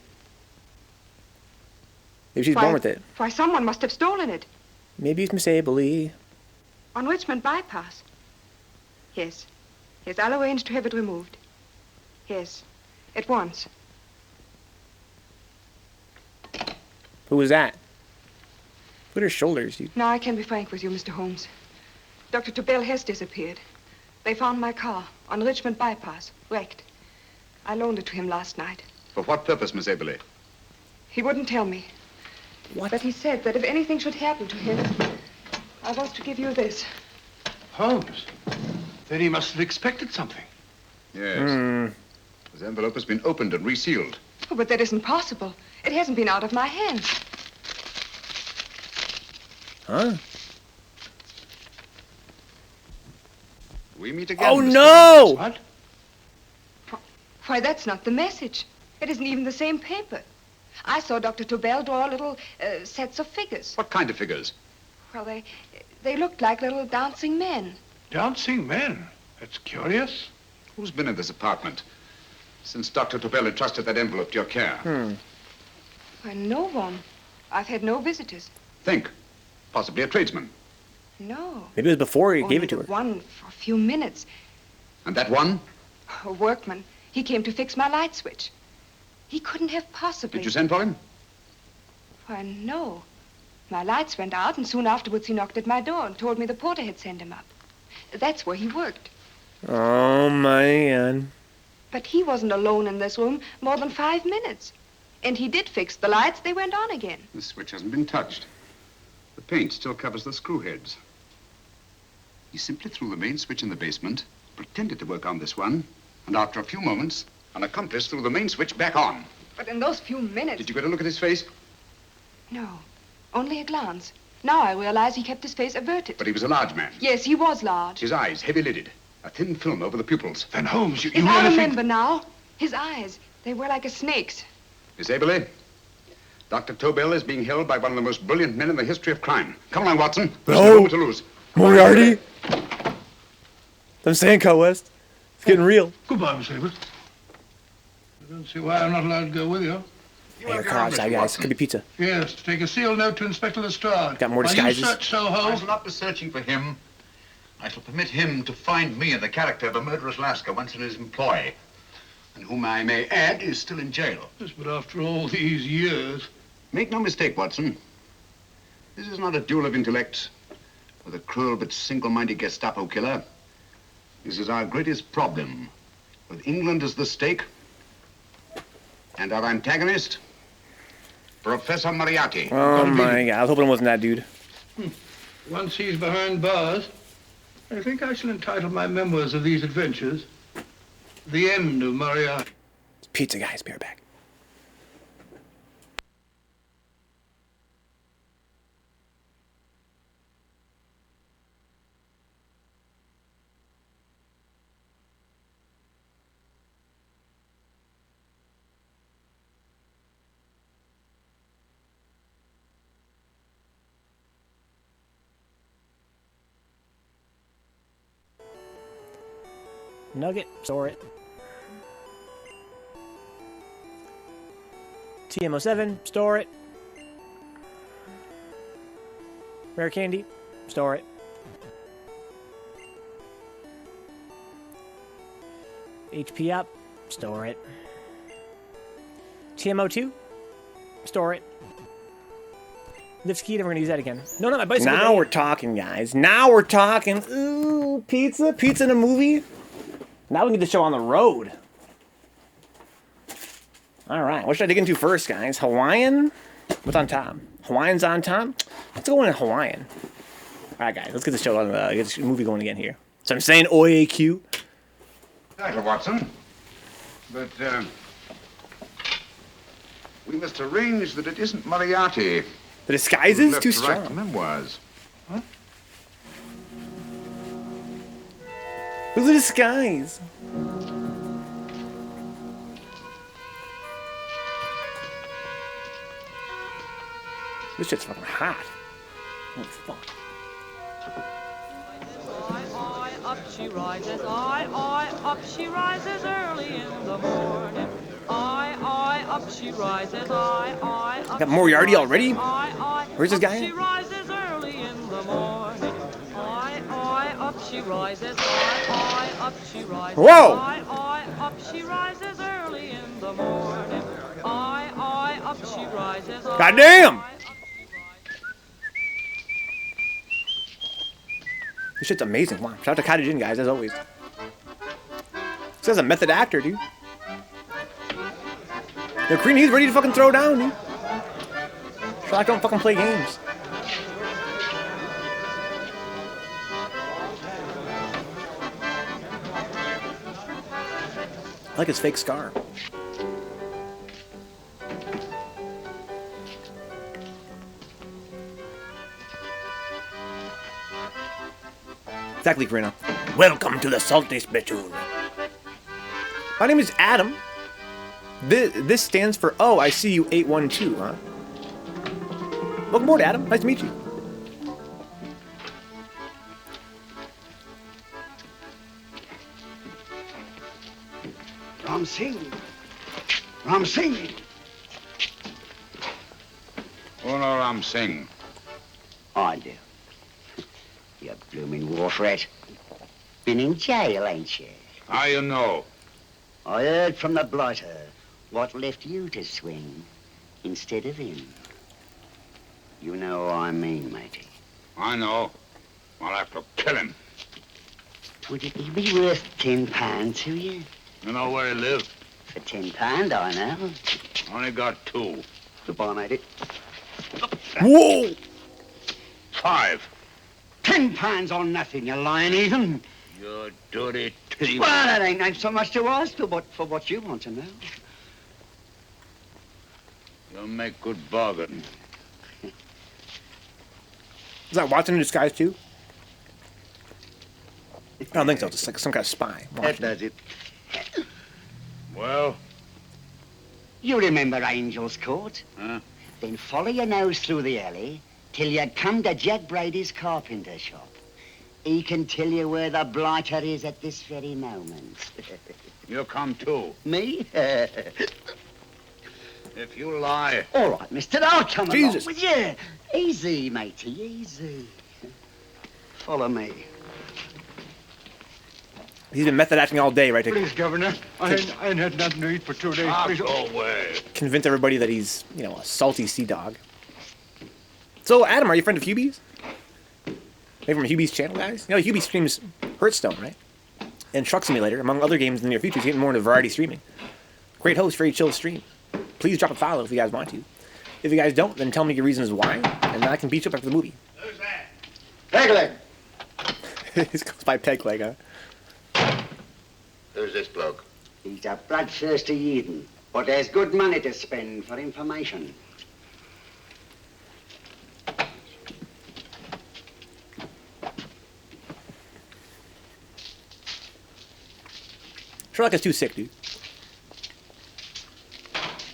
Maybe she's born with it. Why, someone must have stolen it. Maybe it's Miss Aberley. On Richmond Bypass. Yes. Yes, I'll arrange to have it removed. Yes. At once. Who was that? Look at her shoulders, dude. Now, I can be frank with you, Mr. Holmes. Dr. Tobel has disappeared. They found my car on Richmond Bypass, wrecked. I loaned it to him last night. For what purpose, Miss Aberley? He wouldn't tell me. What? But he said that if anything should happen to him, I was to give you this. Holmes. Then he must have expected something. Yes. This envelope has been opened and resealed. Oh, but that isn't possible. It hasn't been out of my hands. Huh? We meet again. Oh, Mr. no! What? Why, that's not the message. It isn't even the same paper. I saw Dr. Tobel draw little sets of figures. What kind of figures? Well, they looked like little dancing men. Dancing men? That's curious. Who's been in this apartment since Dr. Tobel entrusted that envelope to your care? Why, no one. I've had no visitors. Think. Possibly a tradesman. No. Maybe it was before he Only gave it to the her. one for a few minutes. And that one? A workman. He came to fix my light switch. He couldn't have possibly... Did you send for him? Why, no. My lights went out, and soon afterwards he knocked at my door and told me the porter had sent him up. That's where he worked. Oh, man. But he wasn't alone in this room more than 5 minutes. And he did fix the lights. They went on again. The switch hasn't been touched. The paint still covers the screw heads. He simply threw the main switch in the basement, pretended to work on this one, and after a few moments, an accomplice threw the main switch back on. But in those few minutes... Did you get a look at his face? No, only a glance. Now I realize he kept his face averted. But he was a large man. Yes, he was large. His eyes heavy-lidded, a thin film over the pupils. Van Holmes, you If really I think... remember now, his eyes, they were like a snake's. Miss Aberley, Dr. Tobel is being held by one of the most brilliant men in the history of crime. Come along, Watson. There's no moment to lose. Moriarty? I'm saying, West. It's getting real. Goodbye, Miss Abbott. I don't see why I'm not allowed to go with you. Hey, your car outside, guys. Could be pizza. Yes, take a sealed note to Inspector Lestrade. Got more disguises. While you search Soho. I shall not be searching for him. I shall permit him to find me in the character of a murderous Lascar once in his employ, and whom I may add is still in jail. Yes, but after all these years... Make no mistake, Watson. This is not a duel of intellects with a cruel but single-minded Gestapo killer. This is our greatest problem, with England as the stake, and our antagonist, Professor Moriarty. Oh, my God. I was hoping it wasn't that dude. Once he's behind bars, I think I shall entitle my memoirs of these adventures, The End of Moriarty. It's pizza, guys. Be right back. Nugget, store it. TM07, store it. Rare candy, store it. HP up, store it. TM02, store it. Lift key, never gonna use that again. No, not my bicycle. Now we're talking, guys. Now we're talking. Ooh, pizza? Pizza in a movie? Now we can get the show on the road. All right, what should I dig into first, guys? Hawaiian? What's on top? Hawaiian's on top? Let's go in Hawaiian. All right, guys, let's get the show on. Get this movie going again here. So I'm saying OAQ. Dr. Watson, but we must arrange that it isn't Moriarty. The disguise is too strong. Write memoirs. Huh? Who's the disguise? This shit's fucking hot. Holy fuck. Up she rises, up she rises early in the morning. Up she rises, up. Got Moriarty already? Where's this guy? She rises early in the morning. Up she rises, up she rises. Whoa! Up she rises early in the morning. Up she rises. Goddamn! This shit's amazing. Wow. Shout out to Cottage Inn, guys, as always. This guy's a method actor, dude. Yo, Crean, he's ready to fucking throw down, dude. Sherlock don't fucking play games. I like his fake scar. Exactly, Karina. Welcome to the Salty Spittoon. My name is Adam. This stands for, oh, I see you 812, huh? Welcome aboard, Adam. Nice to meet you. Ram Singh. Ram Singh. Oh, no, Ram Singh. I do. You blooming wharf rat. Been in jail, ain't you? How you know? I heard from the blighter what left you to swing instead of him. You know what I mean, matey. I know. I'll have to kill him. Would it be worth £10 to you? You know where he lives? For £10, I know. Only got 2. Goodbye, matey. Whoa! 5. £10 on nothing, you lying heathen. You dirty thief. Well, that ain't so much to ask for what you want to know. You'll make good bargain. Is that Watson in disguise too? I don't think so. Just like some kind of spy. That does it. Well? You remember Angel's Court? Huh? Then follow your nose through the alley till you come to Jack Brady's carpenter shop. He can tell you where the blighter is at this very moment. You come too. Me? If you lie... All right, mister, I'll come Jesus. along with you. Easy, matey, easy. Follow me. He's been method acting all day, right? To Please, Governor. I ain't had nothing to eat for 2 days. Please. Go away. convince everybody that he's, you know, a salty sea dog. So, Adam, are you a friend of Hubie's? Maybe from Hubie's channel, guys? You know, Hubie streams Hearthstone, right? And Truck Simulator, among other games in the near future. He's getting more into variety streaming. Great host, very chill stream. Please drop a follow if you guys want to. If you guys don't, then tell me your reasons why, and then I can beat you up after the movie. Who's that? Pegleg. This goes by Pegleg, huh? Who's this bloke? He's a bloodthirsty heathen, but there's good money to spend for information. Sherlock is too sick, dude.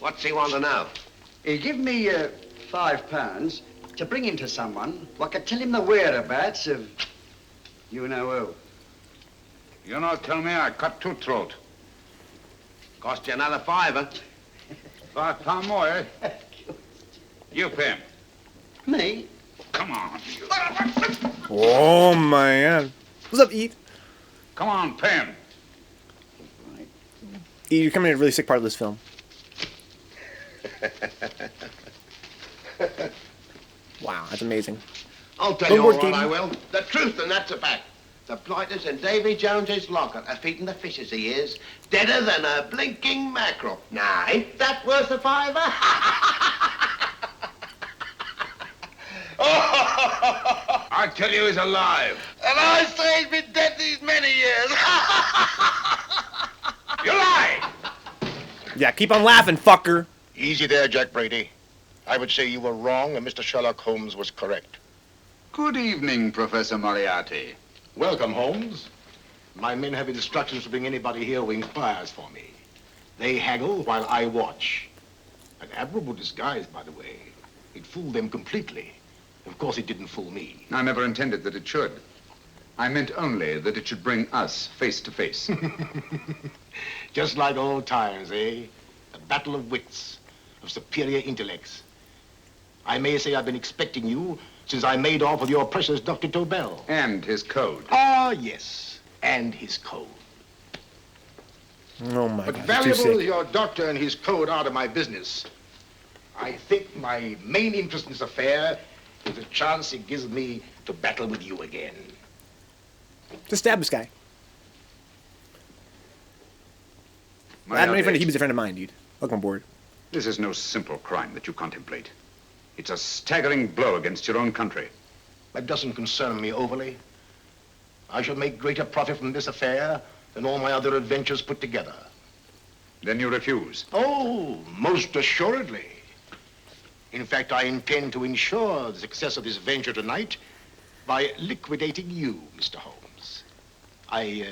What's he want to know? He give me £5 to bring him to someone who could tell him the whereabouts of you know who. You not tell me I cut 2 throat. Cost you another £5. £5 more, eh? You pay him. Me? Come on. Oh, man. What's up, Eve? Come on, pay him. Eve, you're coming in a really sick part of this film. Wow, that's amazing. I'll tell Don't you all work, right, Katie. I will. The truth, and that's a fact. The blighters in Davy Jones's locker are feeding the fishes he is, deader than a blinking mackerel. Now, ain't that worth a £5? I tell you he's alive. And I say he's been dead these many years. You lie! Yeah, keep on laughing, fucker. Easy there, Jack Brady. I would say you were wrong and Mr. Sherlock Holmes was correct. Good evening, Professor Moriarty. Welcome, Holmes. My men have instructions to bring anybody here who inquires for me. They haggle while I watch. An admirable disguise, by the way. It fooled them completely. Of course, it didn't fool me. I never intended that it should. I meant only that it should bring us face to face. Just like old times, eh? A battle of wits, of superior intellects. I may say I've been expecting you since I made off with your precious Dr. Tobel. And his code. Ah, yes, and his code. Oh, my But God. valuable as your doctor and his code are to my business, I think my main interest in this affair is the chance it gives me to battle with you again. Just stab this guy. I'm not a friend of Hubie's a friend of mine, dude. Welcome aboard. This is no simple crime that you contemplate. It's a staggering blow against your own country. That doesn't concern me overly. I shall make greater profit from this affair than all my other adventures put together. Then you refuse? Oh, most assuredly. In fact, I intend to ensure the success of this venture tonight by liquidating you, Mr. Holmes. I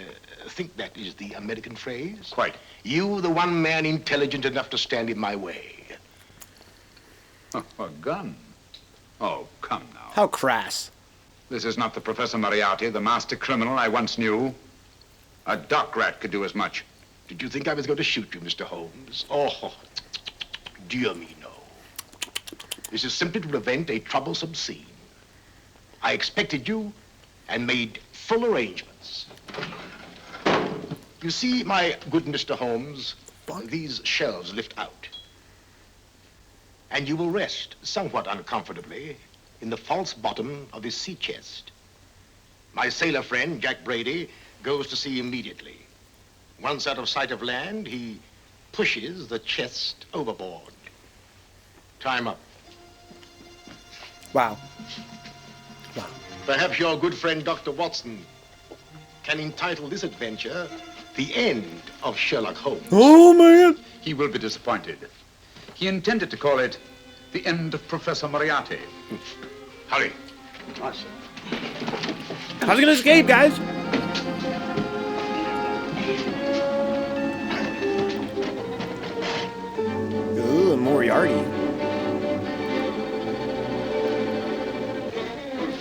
think that is the American phrase. Quite. You, the one man intelligent enough to stand in my way. Oh, a gun? Oh, come now. How crass. This is not the Professor Moriarty, the master criminal I once knew. A dock rat could do as much. Did you think I was going to shoot you, Mr. Holmes? Oh, dear me, no. This is simply to prevent a troublesome scene. I expected you and made full arrangements. You see, my good Mr. Holmes, these shelves lift out. and you will rest somewhat uncomfortably in the false bottom of his sea chest. My sailor friend, Jack Brady, goes to sea immediately. Once out of sight of land, he pushes the chest overboard. Time up. Wow. Perhaps your good friend, Dr. Watson, can entitle this adventure The End of Sherlock Holmes. Oh, man. He will be disappointed. He intended to call it The End of Professor Moriarty. Hurry. How's he gonna escape, guys? Ooh, Moriarty.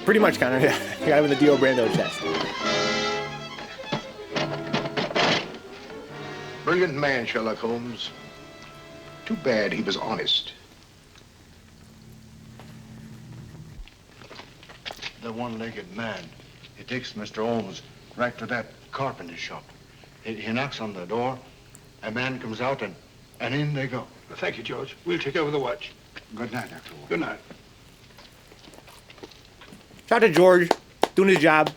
Pretty much, kind of, yeah. The guy with the Dio Brando chest. Brilliant man, Sherlock Holmes. Too bad he was honest. The one-legged man. He takes Mr. Holmes right to that carpenter shop. He knocks on the door. A man comes out, and in they go. Well, thank you, George. We'll take over the watch. Good night, Dr. Holmes. Good night. Shout out to George, doing his job,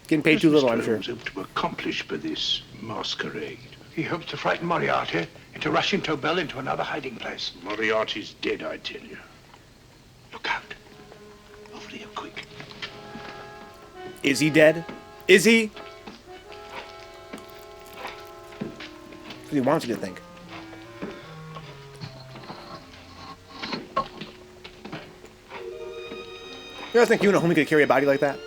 getting paid too little, I'm sure. What does Mr. Holmes hope to accomplish by this masquerade? He hopes to frighten Moriarty into rushing Tobel into another hiding place. Moriarty's dead, I tell you. Look out. Over here, quick. Is he dead? Is he? He wants you to think. You ever think you and a homie could carry a body like that?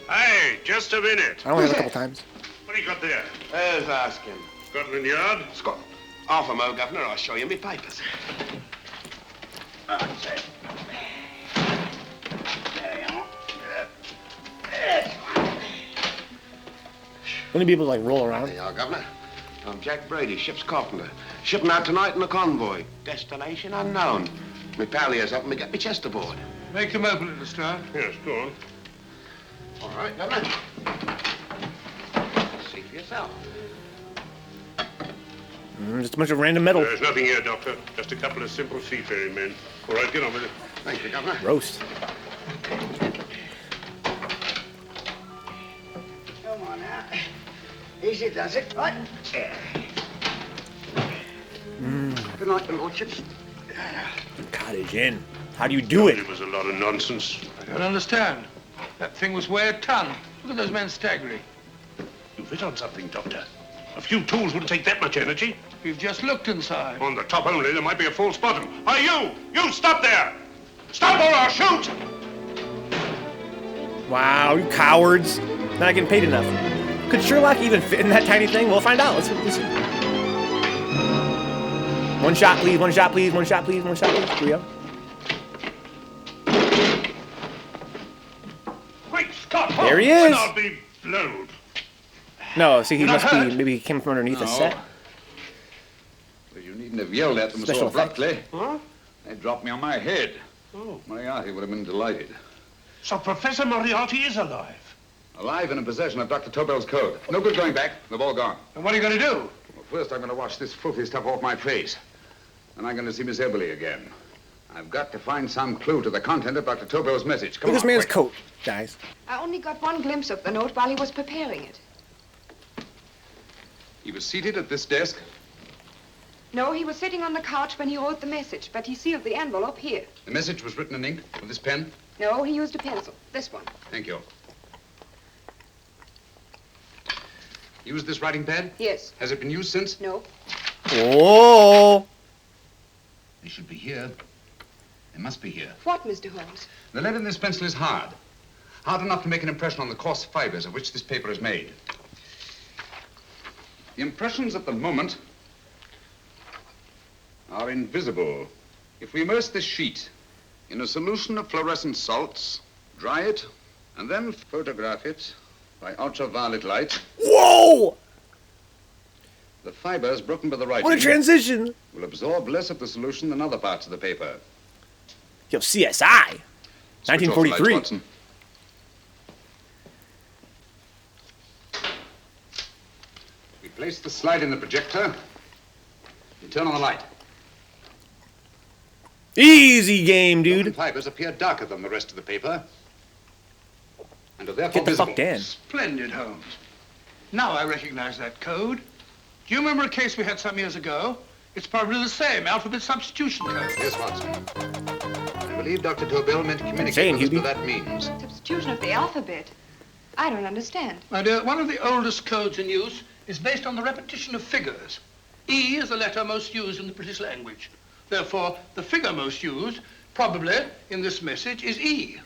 Hey, just a minute. I only have a couple times. What do you got there? There's asking. Scotland Yard? Scotland. Half a mo, Governor. I'll show you me papers. That's it. Wouldn't he be able to, like, roll around? There you are, Governor. I'm Jack Brady, ship's carpenter. Shipping out tonight in a convoy. Destination unknown. My pal here's helping me get my chest aboard. Make them open it, Lestrade. Yes, go on. All right, Governor. See for yourself. Just a bunch of random metal. There's nothing here, Doctor. Just a couple of simple seafaring men. All right, get on with it. Thank you, Governor. Roast. Come on now. Easy does it. Right. Good night, your lordships. Cottage Inn. How do you do it? It was a lot of nonsense. I don't understand. That thing was weighed a ton. Look at those men staggering. You've hit on something, Doctor. A few tools wouldn't take that much energy. We've just looked inside. On the top only, there might be a false bottom. Hey, you! You stop there! Stop or I'll shoot! Wow, you cowards. Not getting paid enough. Could Sherlock even fit in that tiny thing? We'll find out. Let's see. One shot, please. One shot, please. One shot, please. One shot, please. Here we go. Quick, Scott! There he is. I'll be blowed. No, see, he You're not must be. hurt? Maybe he came from underneath the set. Well, you needn't have yelled at them Special so effects. abruptly. Huh? They dropped me on my head. Oh. Moriarty would have been delighted. So Professor Moriarty is alive. Alive and in possession of Dr. Tobel's code. No good going back. They've all gone. And what are you going to do? Well, first I'm going to wash this filthy stuff off my face. Then I'm going to see Miss Eberly again. I've got to find some clue to the content of Dr. Tobel's message. Come Look at on, this man's quick. coat, guys. I only got one glimpse of the note while he was preparing it. He was seated at this desk. No, he was sitting on the couch when he wrote the message, but he sealed the envelope here. The message was written in ink with this pen. No, he used a pencil. This one. Thank you. Used this writing pad? Yes. Has it been used since? No. Oh. They should be here. They must be here. What, Mr. Holmes? The lead in this pencil is hard. Hard enough to make an impression on the coarse fibers of which this paper is made. The impressions at the moment are invisible. If we immerse this sheet in a solution of fluorescent salts, dry it, and then photograph it by ultraviolet light, Whoa! the fibers broken by the writing What a transition! will absorb less of the solution than other parts of the paper. Yo, CSI. Switch off the lights, 1943. Watson. We place the slide in the projector and turn on the light. Easy game, dude. Broken fibers appear darker than the rest of the paper. And are therefore Get the visible. fuck in. Splendid, Holmes. Now I recognize that code. Do you remember a case we had some years ago? It's probably the same alphabet substitution code. Yes, Watson. I believe Dr. Tobel meant to communicate with us by that means. Substitution of the alphabet. I don't understand. My dear, one of the oldest codes in use is based on the repetition of figures. E is the letter most used in the British language. Therefore, the figure most used, probably in this message, is E.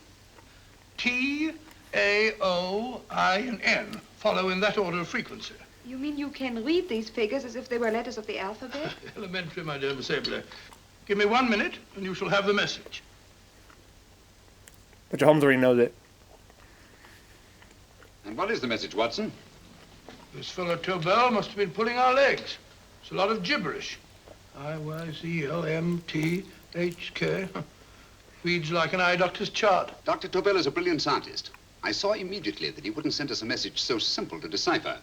T, A, O, I, and N follow in that order of frequency. You mean you can read these figures as if they were letters of the alphabet? Elementary, my dear Miss Abler. Give me 1 minute, and you shall have the message. But Holmes already knows it. And what is the message, Watson? This fellow Tobel must have been pulling our legs. It's a lot of gibberish. I-Y-Z-L-M-T-H-K. Reads like an eye doctor's chart. Dr. Tobel is a brilliant scientist. I saw immediately that he wouldn't send us a message so simple to decipher.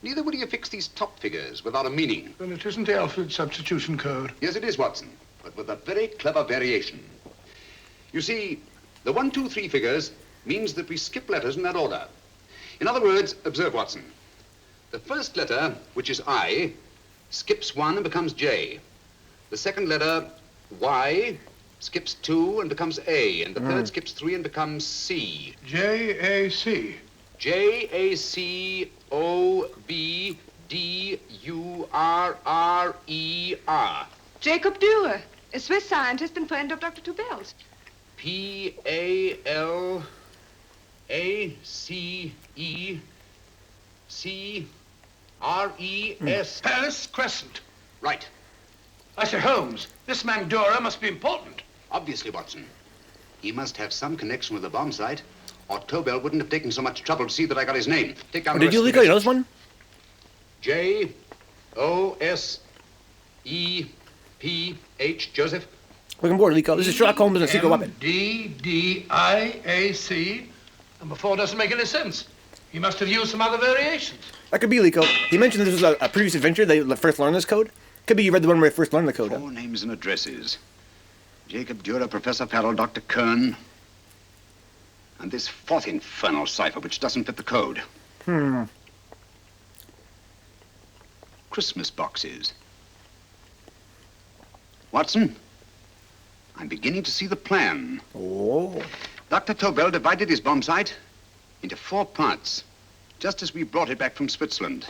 Neither would he affix these top figures without a meaning. Then it isn't the alphabet substitution code. Yes, it is, Watson, but with a very clever variation. You see, the 1, 2, 3 figures means that we skip letters in that order. In other words, observe, Watson. The first letter, which is I, skips 1 and becomes J. The second letter, Y, skips 2 and becomes A. And the third skips 3 and becomes C. J-A-C. J-A-C-O-B-D-U-R-R-E-R. Jacob Dürer, a Swiss scientist and friend of Dr. Tobel's. P-A-L-A-C-E-C-R-E-S. Paris Crescent. Right. I say, Holmes, this man Dürer must be important. Obviously, Watson. He must have some connection with the bomb site, or Tobel wouldn't have taken so much trouble to see that I got his name. Take down Did you leak out this one? J-O-S-E-P-H, Joseph. Looking bored, Lico. This is Sherlock Holmes and a secret weapon. D-D-I-A-C. Number 4 doesn't make any sense. He must have used some other variations. That could be, Lico. He mentioned this was a previous adventure. They first learned this code. Could be you read the one where they first learned the code. 4 names and addresses. Jacob Dürer, Professor Farrell, Dr. Kern. And this 4th infernal cipher, which doesn't fit the code. Christmas boxes. Watson, I'm beginning to see the plan. Oh. Dr. Tobel divided his bomb site into 4 parts, just as we brought it back from Switzerland.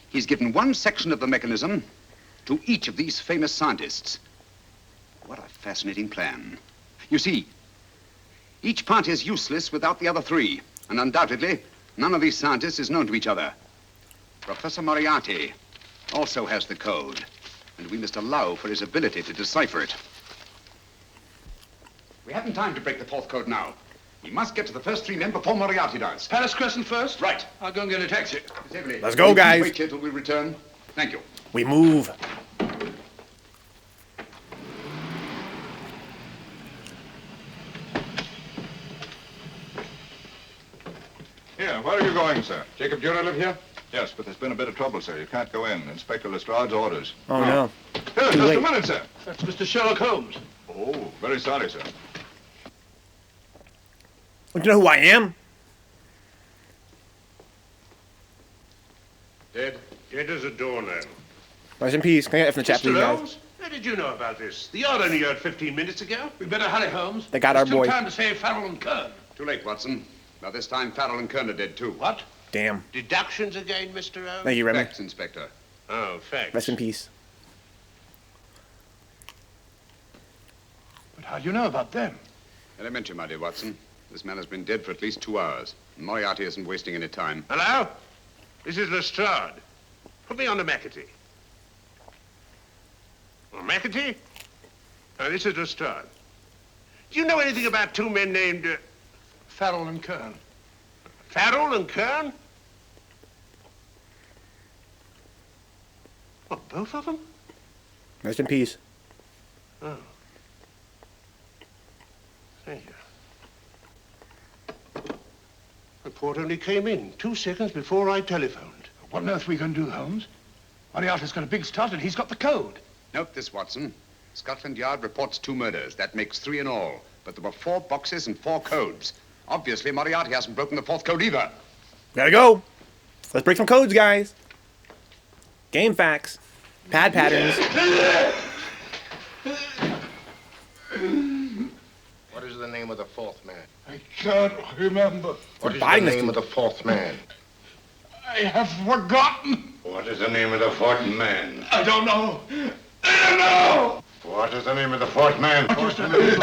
He's given one section of the mechanism to each of these famous scientists. What a fascinating plan. You see, each part is useless without the other 3, and undoubtedly, none of these scientists is known to each other. Professor Moriarty also has the code, and we must allow for his ability to decipher it. We haven't time to break the 4th code now. We must get to the first 3 men before Moriarty does. Paris Crescent first? Right. I'll go and get a taxi. Let's go, guys. Wait here till we return. Thank you. We move. Here, where are you going, sir? Jacob Dürer live here? Yes, but there's been a bit of trouble, sir. You can't go in. Inspector Lestrade's orders. Oh, no. Here, Too just late. a minute, sir. That's Mr. Sherlock Holmes. Oh, very sorry, sir. Don't you know who I am? Dead? Dead as a doornail. Rest in peace. Can I get it from the chat, please, Mr. guys? Holmes, how did you know about this? The yacht only heard 15 minutes ago. We'd better hurry, Holmes. They got our There's boy. still time to save Farrell and Kern. Too late, Watson. By this time, Farrell and Kern are dead, too. What? Damn. Deductions again, Mr. Holmes? Thank you, Remy. Facts, Inspector. Oh, facts. Rest in peace. But how do you know about them? Elementary, my dear Watson. This man has been dead for at least 2 hours. Moriarty isn't wasting any time. Hello? This is Lestrade. Put me on to McAtee. Oh, McAtee? Oh, this is Lestrade. Do you know anything about 2 men named... Farrell and Kern. Farrell and Kern? What, both of them? Rest in peace. Oh. Thank you. Report only came in 2 seconds before I telephoned. What on earth are we going to do, Holmes? Moriarty's got a big start and he's got the code. Note this, Watson. Scotland Yard reports 2 murders. That makes 3 in all. But there were 4 boxes and 4 codes. Obviously, Moriarty hasn't broken the 4th code either. Gotta go. Let's break some codes, guys. Game facts. Pad patterns. What is the name of the 4th man? I can't remember. What is the name of the 4th man? I have forgotten. What is the name of the 4th man? I don't know. I don't know. What is the name of the 4th man? I can't remember.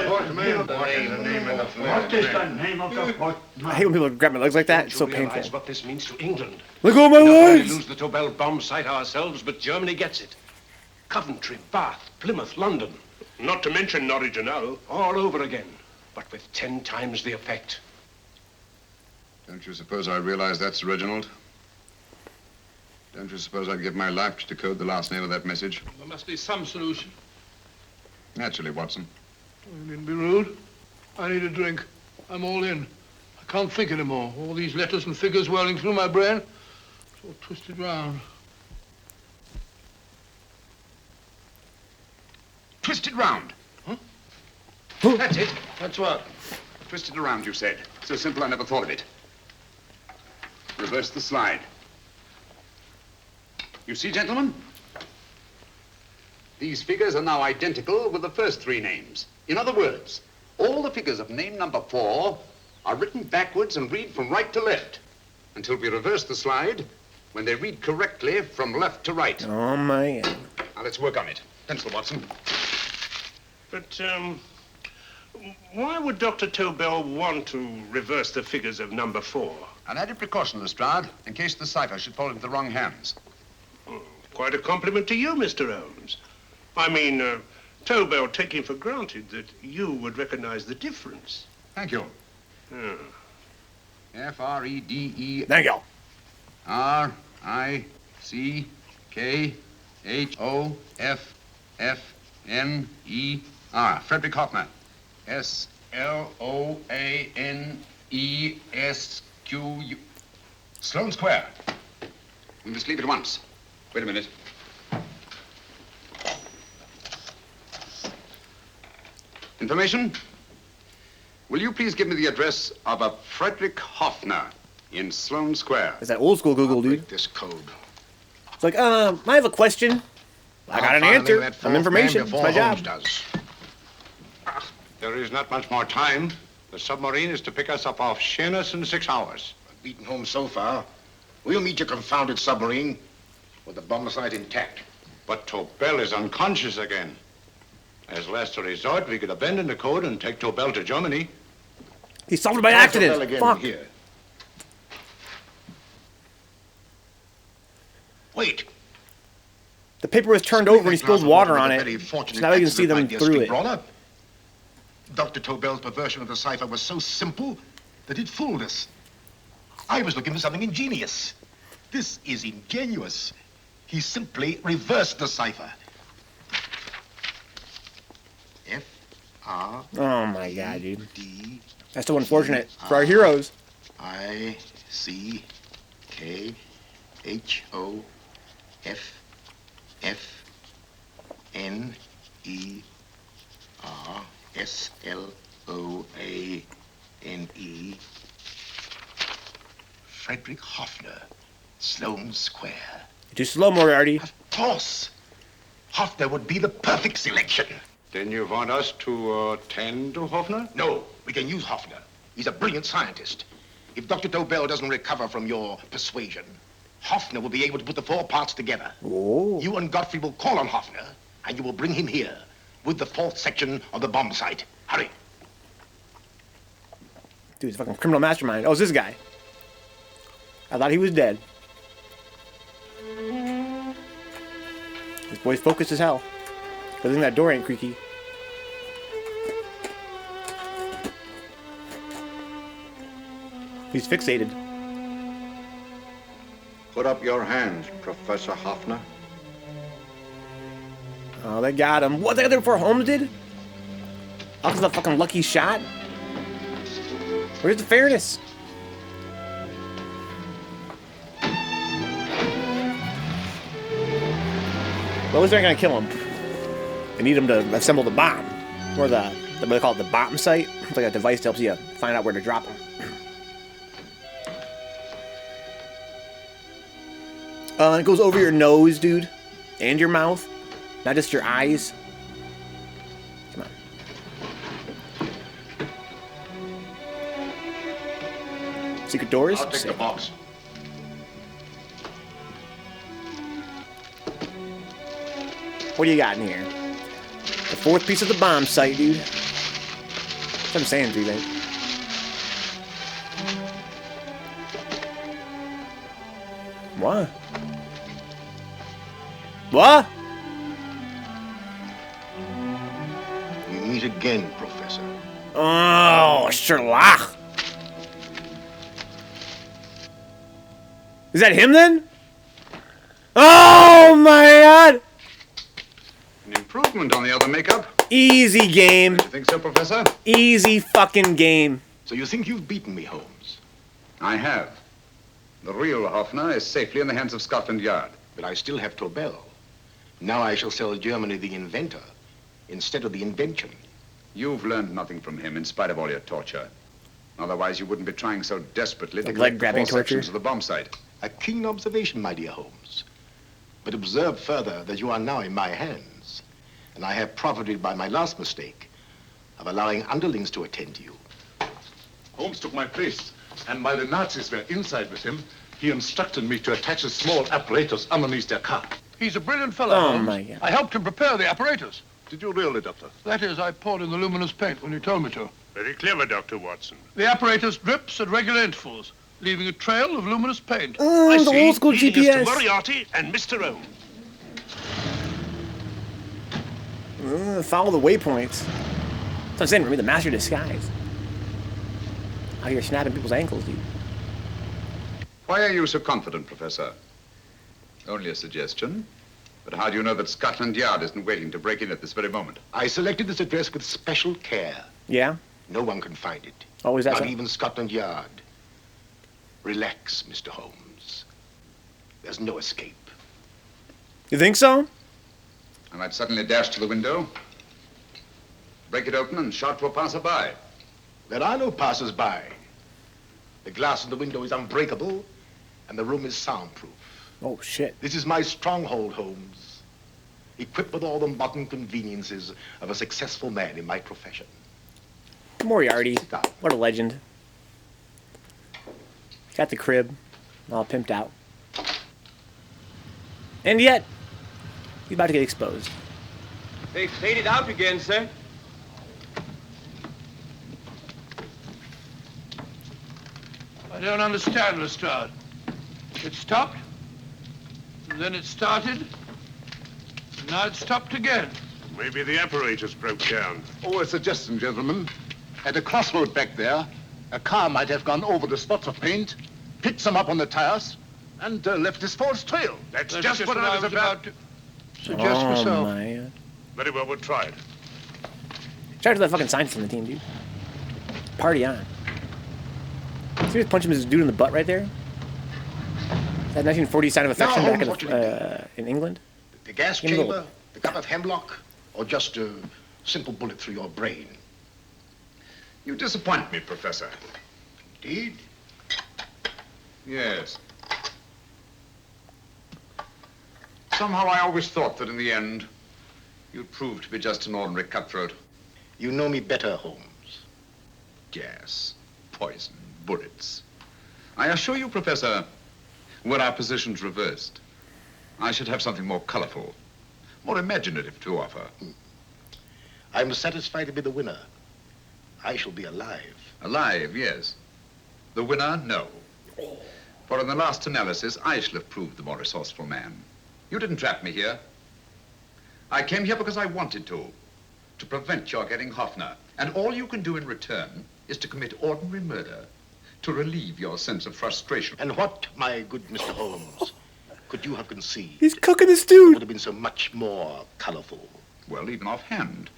Fourth man. What is the name of the 4th man? What is the name of the 4th man? I hate when people grab my legs like that. It's so Do you realize painful. what this means to England? Let go of my Not only legs! lose the Tobel bomb site ourselves, but Germany gets it. Coventry, Bath, Plymouth, London. Not to mention Norwich and Hull. All over again, but with 10 times the effect. Don't you suppose I realize that's Reginald? Don't you suppose I'd give my life to decode the last name of that message? There must be some solution. Naturally, Watson. You needn't be rude. I need a drink. I'm all in. I can't think anymore. All these letters and figures whirling through my brain. It's all twisted round. Twisted round. Huh? That's it. That's what? Twisted around, you said. So simple, I never thought of it. Reverse the slide. You see, gentlemen? These figures are now identical with the first 3 names. In other words, all the figures of name number 4 are written backwards and read from right to left until we reverse the slide when they read correctly from left to right. Oh, man. Now, let's work on it. Pencil, Watson. But, why would Dr. Tobel want to reverse the figures of number 4? An added precaution, Lestrade, in case the cipher should fall into the wrong hands. Quite a compliment to you, Mr. Holmes. I mean, Tobel taking for granted that you would recognize the difference. Thank you. F-R-E-D-E... There you go. R-I-C-K-H-O-F-F-N-E-R. Frederick Hoffner. S-L-O-A-N-E-S-Q-U... Sloane Square. We must leave at once. Wait a minute. Information? Will you please give me the address of a Frederick Hoffner in Sloane Square? It's that old school Google, dude. This code. It's like, I have a question. I got an answer. Some information. It's my job. There is not much more time. The submarine is to pick us up off Sheerness in 6 hours. Beaten home so far. We'll meet your confounded submarine with the bomb site intact. But Tobel is unconscious again. As last resort, we could abandon the code and take Tobel to Germany. He solved it by accident. Fuck. Here. Wait. The paper was turned over and he spilled water on it. So now you can see them through it. Dr. Tobel's perversion of the cipher was so simple that it fooled us. I was looking for something ingenious. This is ingenuous. He simply reversed the cipher. F-R... Oh, my God, dude. That's so unfortunate for our heroes. I-C-K-H-O-F-F-N-E-R-S-L-O-A-N-E. Frederick Hoffner, Sloane Square. Too slow, Moriarty. Of course. Hoffner would be the perfect selection. Then you want us to attend to Hoffner? No, we can use Hoffner. He's a brilliant scientist. If Dr. Tobel doesn't recover from your persuasion, Hoffner will be able to put the 4 parts together. Oh. You and Godfrey will call on Hoffner, and you will bring him here with the 4th section of the bomb site. Hurry. Dude, he's a fucking criminal mastermind. Oh, it's this guy. I thought he was dead. This boy's focused as hell. Good thing that door ain't creaky. He's fixated. Put up your hands, Professor Hoffner. Oh, they got him. What, they got there before Holmes did? Oh, this is a fucking lucky shot? Where's the fairness? Well, at least they're not gonna kill him. They need him to assemble the bomb. Or the what they call it, the bomb site. It's like a device that helps you find out where to drop them. It goes over your nose, dude. And your mouth. Not just your eyes. Come on. Secret doors? I'll take the box. What do you got in here? The fourth piece of the bomb site, dude. That's what I'm saying to you, mate. What? What? We meet again, Professor. Oh, Sherlock. Is that him then? Oh my god! An improvement on the other makeup. Easy game. You think so, Professor? Easy fucking game. So you think you've beaten me, Holmes? I have. The real Hoffner is safely in the hands of Scotland Yard. But I still have Tobel. Now I shall sell Germany the inventor instead of the invention. You've learned nothing from him in spite of all your torture. Otherwise, you wouldn't be trying so desperately to leg collect the grabbing four torture? sections of the bomb site. A keen observation, my dear Holmes. But observe further that you are now in my hands, and I have profited by my last mistake of allowing underlings to attend to you. Holmes took my place, and while the Nazis were inside with him, he instructed me to attach a small apparatus underneath their car. He's a brilliant fellow, Oh, Holmes. my God. I helped him prepare the apparatus. Did you really, Doctor? That is, I poured in the luminous paint when you told me to. Very clever, Dr. Watson. The apparatus drips at regular intervals, leaving a trail of luminous paint. I The see. old school Leading us GPS. to Moriarty and Mr. Holmes. Follow the waypoints. That's what I'm saying, remember the master of disguise. Out here snapping people's ankles, dude. Why are you so confident, Professor? Only a suggestion. But how do you know that Scotland Yard isn't waiting to break in at this very moment? I selected this address with special care. Yeah? No one can find it. Oh, is that Not so? even Scotland Yard. Relax, Mr. Holmes. There's no escape. You think so? I might suddenly dash to the window, break it open, and shout to a passerby. There are no passers-by. The glass in the window is unbreakable, and the room is soundproof. Oh, shit. This is my stronghold, Holmes. Equipped with all the modern conveniences of a successful man in my profession. Moriarty. What a legend. Got the crib. All pimped out. And yet, he's about to get exposed. They've faded out again, sir. I don't understand, Lestrade. It stopped, and then it started, and now it stopped again. Maybe the apparatus broke down. Oh, a suggestion, gentlemen. At a crossroad back there, a car might have gone over the spots of paint, picked some up on the tires, and left this false trail. That's just what I was about to suggest myself. Man. Very well, we'll try it. Shout out to that fucking scientist on the team, dude. Party on. See, just punch him as dude in the butt right there? That 1940 sign of affection Now, back Holmes, in England? The gas Give him a chamber, little- the cup of hemlock, or just a simple bullet through your brain? You disappoint me, Professor. Indeed? Yes. Somehow I always thought that in the end, you'd prove to be just an ordinary cutthroat. You know me better, Holmes. Gas, poison, bullets. I assure you, Professor, were our positions reversed, I should have something more colorful, more imaginative to offer. I'm satisfied to be the winner. I shall be alive. Alive, yes. The winner, no. For in the last analysis, I shall have proved the more resourceful man. You didn't trap me here. I came here because I wanted to prevent your getting Hoffner. And all you can do in return is to commit ordinary murder to relieve your sense of frustration. And what, my good Mr. Holmes, could you have conceived? He's cooking his dude. Would have been so much more colorful. Well, even offhand,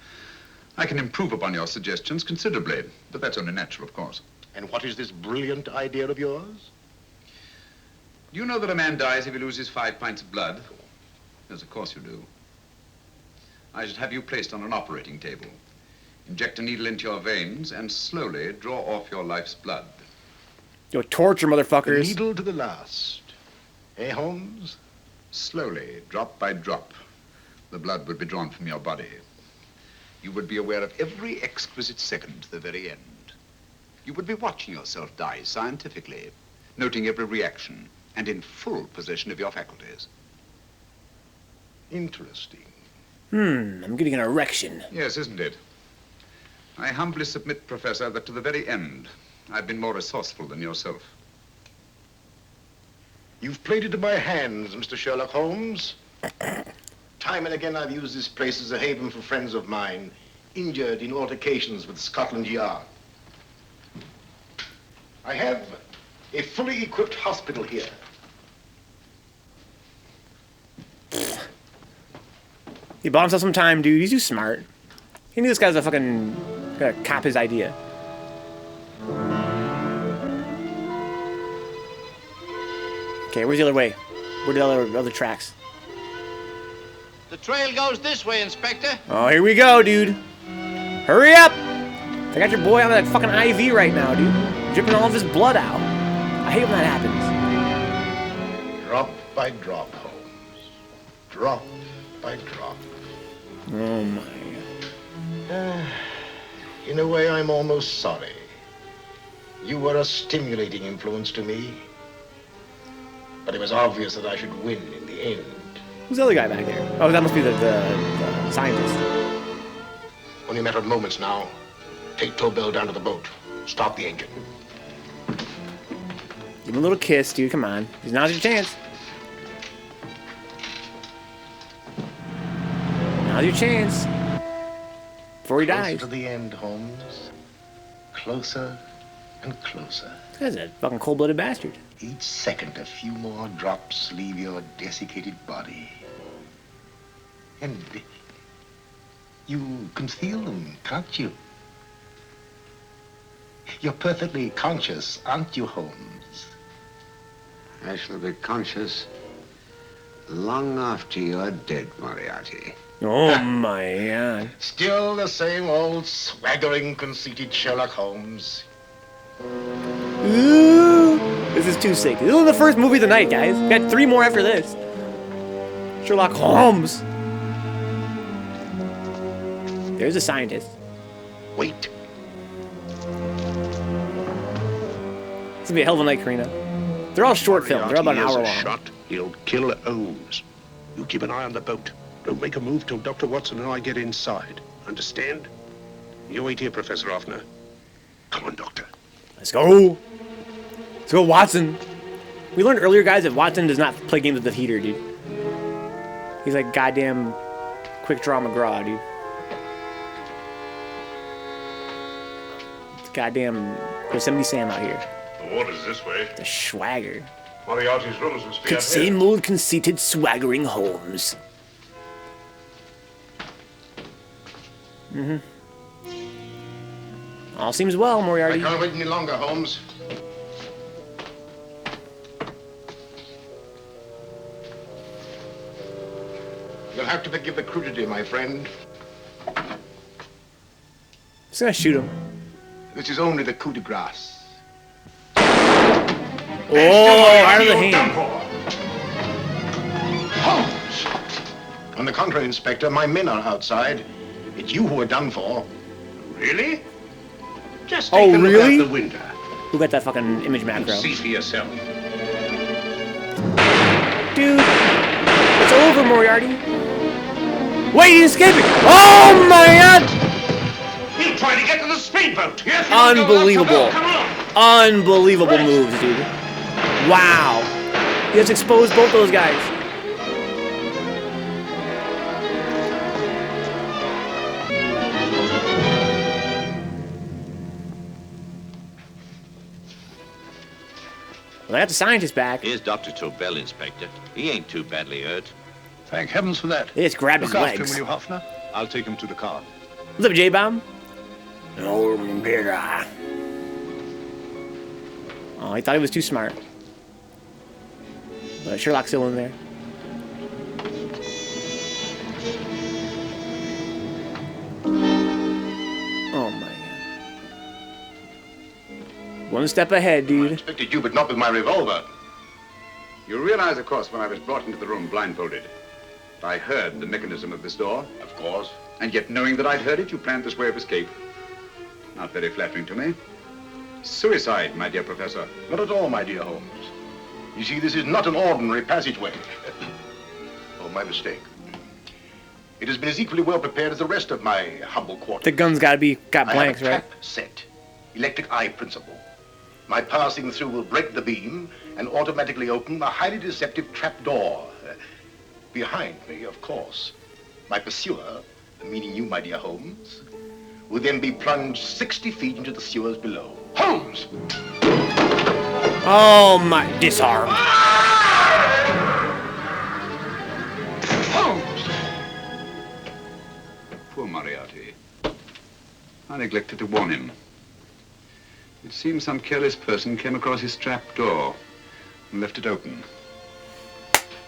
I can improve upon your suggestions considerably, but that's only natural, of course. And what is this brilliant idea of yours? Do you know that a man dies if he loses 5 pints of blood? Yes, of course you do. I should have you placed on an operating table. Inject a needle into your veins and slowly draw off your life's blood. Yo, torture, motherfuckers. The needle to the last. Eh, Holmes? Slowly, drop by drop, the blood would be drawn from your body. You would be aware of every exquisite second to the very end. You would be watching yourself die scientifically, noting every reaction, and in full possession of your faculties. Interesting. I'm getting an erection. Yes, isn't it? I humbly submit, Professor, that to the very end, I've been more resourceful than yourself. You've played into my hands, Mr. Sherlock Holmes. Time and again I've used this place as a haven for friends of mine, injured in altercations with Scotland Yard. I have a fully equipped hospital here. He bought himself some time, dude. He's too smart. He knew this guy's a fucking... gonna cop his idea. Okay, where's the other way? Where are the other tracks? The trail goes this way, Inspector. Oh, here we go, dude. Hurry up! I got your boy on that fucking IV right now, dude. Dripping all of his blood out. I hate when that happens. Drop by drop, Holmes. Drop by drop. Oh, my God. In a way, I'm almost sorry. You were a stimulating influence to me. But it was obvious that I should win in the end. Who's the other guy back there? Oh, that must be the scientist. Only a matter of moments now. Take Tobel down to the boat. Stop the engine. Give him a little kiss, dude. Come on. Now's your chance. Now's your chance. Before he dies. Closer to the end, Holmes. Closer and closer. This guy's a fucking cold-blooded bastard. Each second, a few more drops leave your desiccated body. And you can feel them, can't you? You're perfectly conscious, aren't you, Holmes? I shall be conscious long after you're dead, Moriarty. Oh, my God. Still the same old swaggering, conceited Sherlock Holmes. Ooh, this is too sick. This is the first movie of the night, guys. We got 3 more after this. Sherlock Holmes. There's a scientist. Wait. It's gonna be a hell of a night, Karina. They're all short films. They're all about an hour long. Shot. He'll kill Holmes. You keep an eye on the boat. Don't make a move till Dr. Watson and I get inside. Understand? You wait here, Professor Offner. Come on, Doctor. Let's go. Let's go, Watson. We learned earlier, guys, that Watson does not play games with the heater, dude. He's like goddamn Quick Draw McGraw, dude. It's goddamn Yosemite Sam out here. The water's this way. The swagger. Moriarty's rooms must be up here. Same old conceited, swaggering Holmes. All seems well, Moriarty. I can't wait any longer, Holmes. You'll have to forgive the crudity, my friend. Just gonna shoot him. This is only the coup de grace. Oh, out of the hand. Holmes! On the contrary, Inspector, my men are outside. It's you who are done for. Really? Just take a look out the window. Who got that fucking image macro? See for yourself. Dude, it's over, Moriarty. Wait, he's escaping! Oh my God! He's trying to get to the speedboat. Yes, Unbelievable. Unbelievable moves, dude. Wow. He has exposed both those guys. Well, I got the scientist back. Here's Dr. Tobel, Inspector. He ain't too badly hurt. Thank heavens for that. He just grabbed his Look after legs. him, will you, Hoffner? I'll take him to the car. What's up, J-Bomb? Oh, he thought he was too smart. But Sherlock's still in there. One step ahead, dude. I expected you, but not with my revolver. You realize, of course, when I was brought into the room blindfolded, I heard the mechanism of this door. Of course. And yet, knowing that I'd heard it, you planned this way of escape. Not very flattering to me. Suicide, my dear Professor. Not at all, my dear Holmes. You see, this is not an ordinary passageway. Oh, my mistake. It has been as equally well prepared as the rest of my humble quarters. The gun's got blanks, I have a right? trap set. Electric eye principle. My passing through will break the beam and automatically open a highly deceptive trap door. Behind me, of course. My pursuer, meaning you, my dear Holmes, will then be plunged 60 feet into the sewers below. Holmes! Oh my, disarm. Holmes! Poor Moriarty. I neglected to warn him. It seems some careless person came across his trap door and left it open.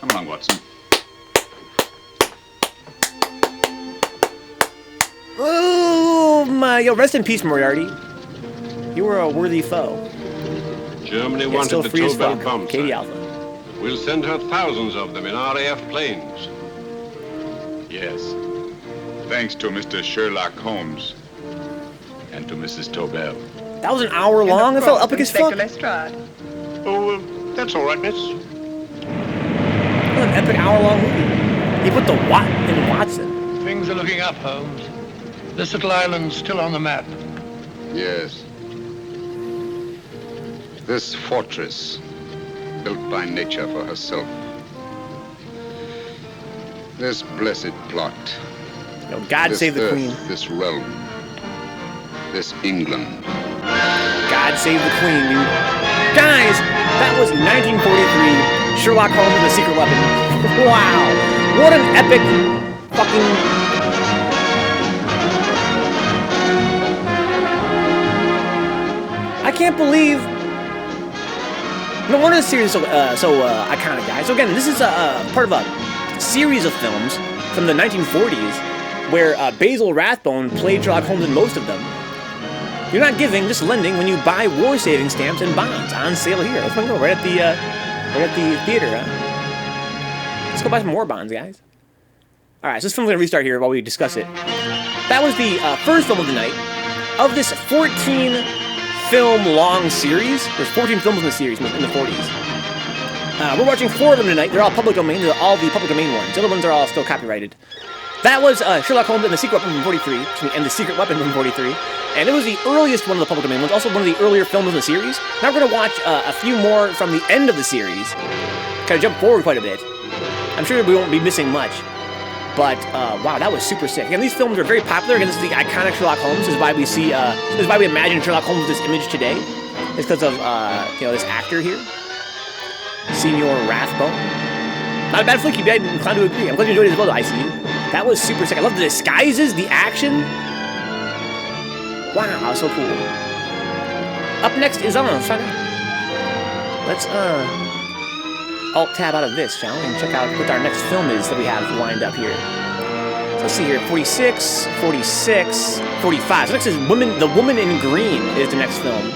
Come along, Watson. Oh my, yo, rest in peace, Moriarty. You were a worthy foe. Germany Yet wanted still the free as Tobel fuck. bomb Katie site. Alpha. We'll send her thousands of them in RAF planes. Yes. Thanks to Mr. Sherlock Holmes and to Mrs. Tobel. That was an hour long. It felt epic as fuck. Oh, that's all right, miss. What an epic hour-long movie. He put the Watt in Watson. Things are looking up, Holmes. This little island's still on the map. Yes. This fortress, built by nature for herself. This blessed plot. No, God This save the earth, Queen. This realm. This England. God save the Queen, dude. Guys, that was 1943, Sherlock Holmes and the Secret Weapon. Wow. What an epic fucking... I can't believe... No wonder the series is so iconic, guys. So again, this is part of a series of films from the 1940s where Basil Rathbone played Sherlock Holmes in most of them. You're not giving, just lending when you buy war saving stamps and bonds on sale here. Let's go right at the theater. Huh? Let's go buy some more bonds, guys. All right, so this film's gonna restart here while we discuss it. That was the first film of the night of this 14-film long series. There's 14 films in the series in the 40s. We're watching 4 of them tonight. They're all public domain. They're all the public domain ones. The other ones are all still copyrighted. That was Sherlock Holmes and the Secret Weapon from 43, and the Secret Weapon from 43. And it was the earliest one of the public domain ones, also one of the earlier films in the series. Now we're going to watch a few more from the end of the series. Kind of jump forward quite a bit. I'm sure we won't be missing much. But, wow, that was super sick. And these films are very popular. Again, this is the iconic Sherlock Holmes. This is why we see, this is why we imagine Sherlock Holmes with this image today. It's because of, this actor here. Senior Rathbone. Not a bad flick, you'd be inclined to agree. I'm glad you enjoyed it as well, I see you. That was super sick. I love the disguises, the action. Wow, so cool. Up next is let's alt-tab out of this, shall we? And check out what our next film is that we have lined up here. So let's see here, 46, 46, 45. So next is The Woman in Green is the next film.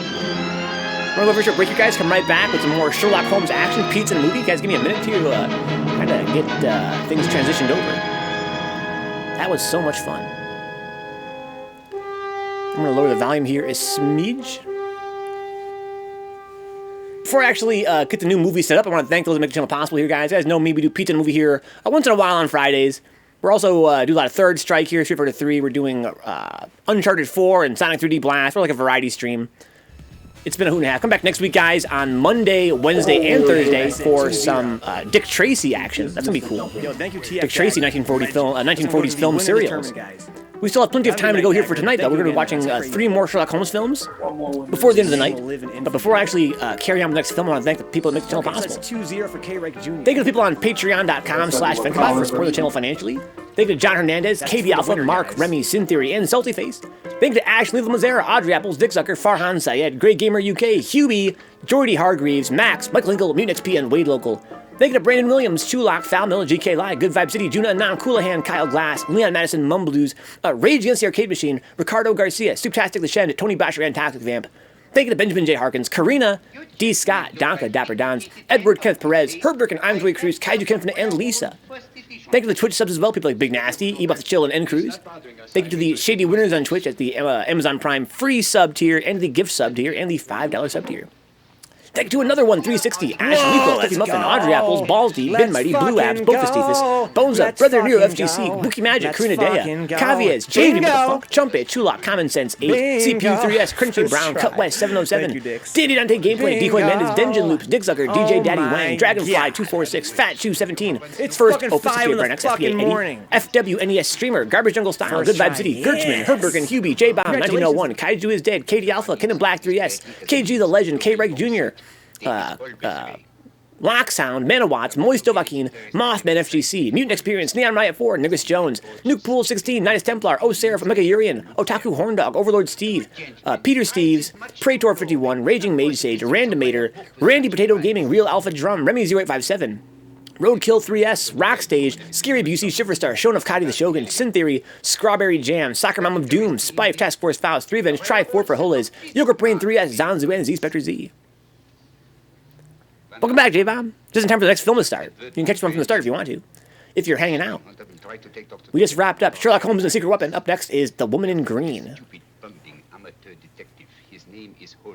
We're going to go for a short break, you guys. Come right back with some more Sherlock Holmes action, pizza, and movie. You guys, give me a minute to kind of get things transitioned over. That was so much fun. I'm going to lower the volume here a smidge. Before I actually get the new movie set up, I want to thank those that make the channel possible here, guys. You guys know me, we do pizza and movie here once in a while on Fridays. We're also do a lot of Third Strike here, Street Fighter 3. We're doing Uncharted 4 and Sonic 3D Blast. We're like a variety stream. It's been a hoot and a half. Come back next week, guys, on Monday, Wednesday, and Thursday for some Dick Tracy action. That's going to be cool. Yo, thank you, TF, Dick Tracy 1940s film serials. We still have plenty of time to go here for tonight, though. We're going to be watching 3 more Sherlock Holmes films before the end of the night. But before I actually carry on with the next film, I want to thank the people that make the channel possible. Thank you to the people on patreon.com/Vencabot for supporting the channel financially. Thank you to John Hernandez, KB Alpha, Mark, Remy, Sin Theory, and Salty Face. Thank you to Ashley Mazera, Audrey Apples, Dick Zucker, Farhan Syed, Grey Gamer UK, Hubie, Jordy Hargreaves, Max, Michael Hinkle, Mutant XP, and Wade Local. Thank you to Brandon Williams, Chulak, Foul Mill, GK Live, Good Vibe City, Juna, Nam, Coolahan, Kyle Glass, Leon Madison, Mum Blues, Rage Against the Arcade Machine, Ricardo Garcia, Stooptastic the Shen, Tony Basher, and Toxic Vamp. Thank you to Benjamin J. Harkins, Karina, D. Scott, Donka, Dapper Dons, Edward Kenneth Perez, Herb Durkin, I'm Joey Cruz, Kaiju Kinfinite, and Lisa. Thank you to the Twitch subs as well, people like Big Nasty, Ebuff the Chill, and N Cruz. Thank you to the Shady Winners on Twitch at the Amazon Prime free sub tier, and the gift sub tier, and the $5 sub tier. Thank you to another one, 360, Ash Nico, Fluffy Muffin, Audrey Apples, Balls D, Ben Mighty, Blue Abs, Bofus Stephus, Bones Up, Brother Nero, FGC, Bookie Magic, Karina Dea, Cavias, Jamie Funk, Chumpe, Chulop, Common Sense 8, CPU3S, Crunchy Brown, Cut West 707, Dandy Dante Gameplay, Decoy Mendes, Dungeon Loops, Dick Zucker, DJ Daddy Wang, Dragonfly 246, Fat Shoe 17, First Opus 68, Brian X, FPA 80, FWNES Streamer, Garbage Jungle Style, Good Vibe City, Gertzman, Herb Durkin, Hubie, J Bomb 1901, Kaiju is Dead, Katie Alpha, Ken Black 3S, KG the Legend, K Reich Jr., Locksound, Manawatts, Moist Dovahkiin, Mothman FGC, Mutant Experience, Neon Riot 4, Niggus Jones, Nuke Pool 16, Nidus Templar, Oseraph, Omega Urian, Otaku Horndog, Overlord Steve, Peter Steves, Praetor 51, Raging Mage Sage, Randomator, Randy Potato Gaming, Real Alpha Drum, Remy 0857, Roadkill 3S, Rockstage, Scary Busey, Shiverstar, Shonen of Kadi the Shogun, Sin Theory, Strawberry Jam, Soccer Mom of Doom, Spife, Task Force Faust, 3 Venge, Try 4 for Holes, Yogurt Brain 3S, Zanzu, and Z Spectre Z. Welcome back, J-Bomb. Just in time for the next film to start. You can catch one from the start if you want to, if you're hanging out. We just wrapped up Sherlock Holmes and the Secret Weapon. Up next is The Woman in Green. Amateur detective. His name is Holmes.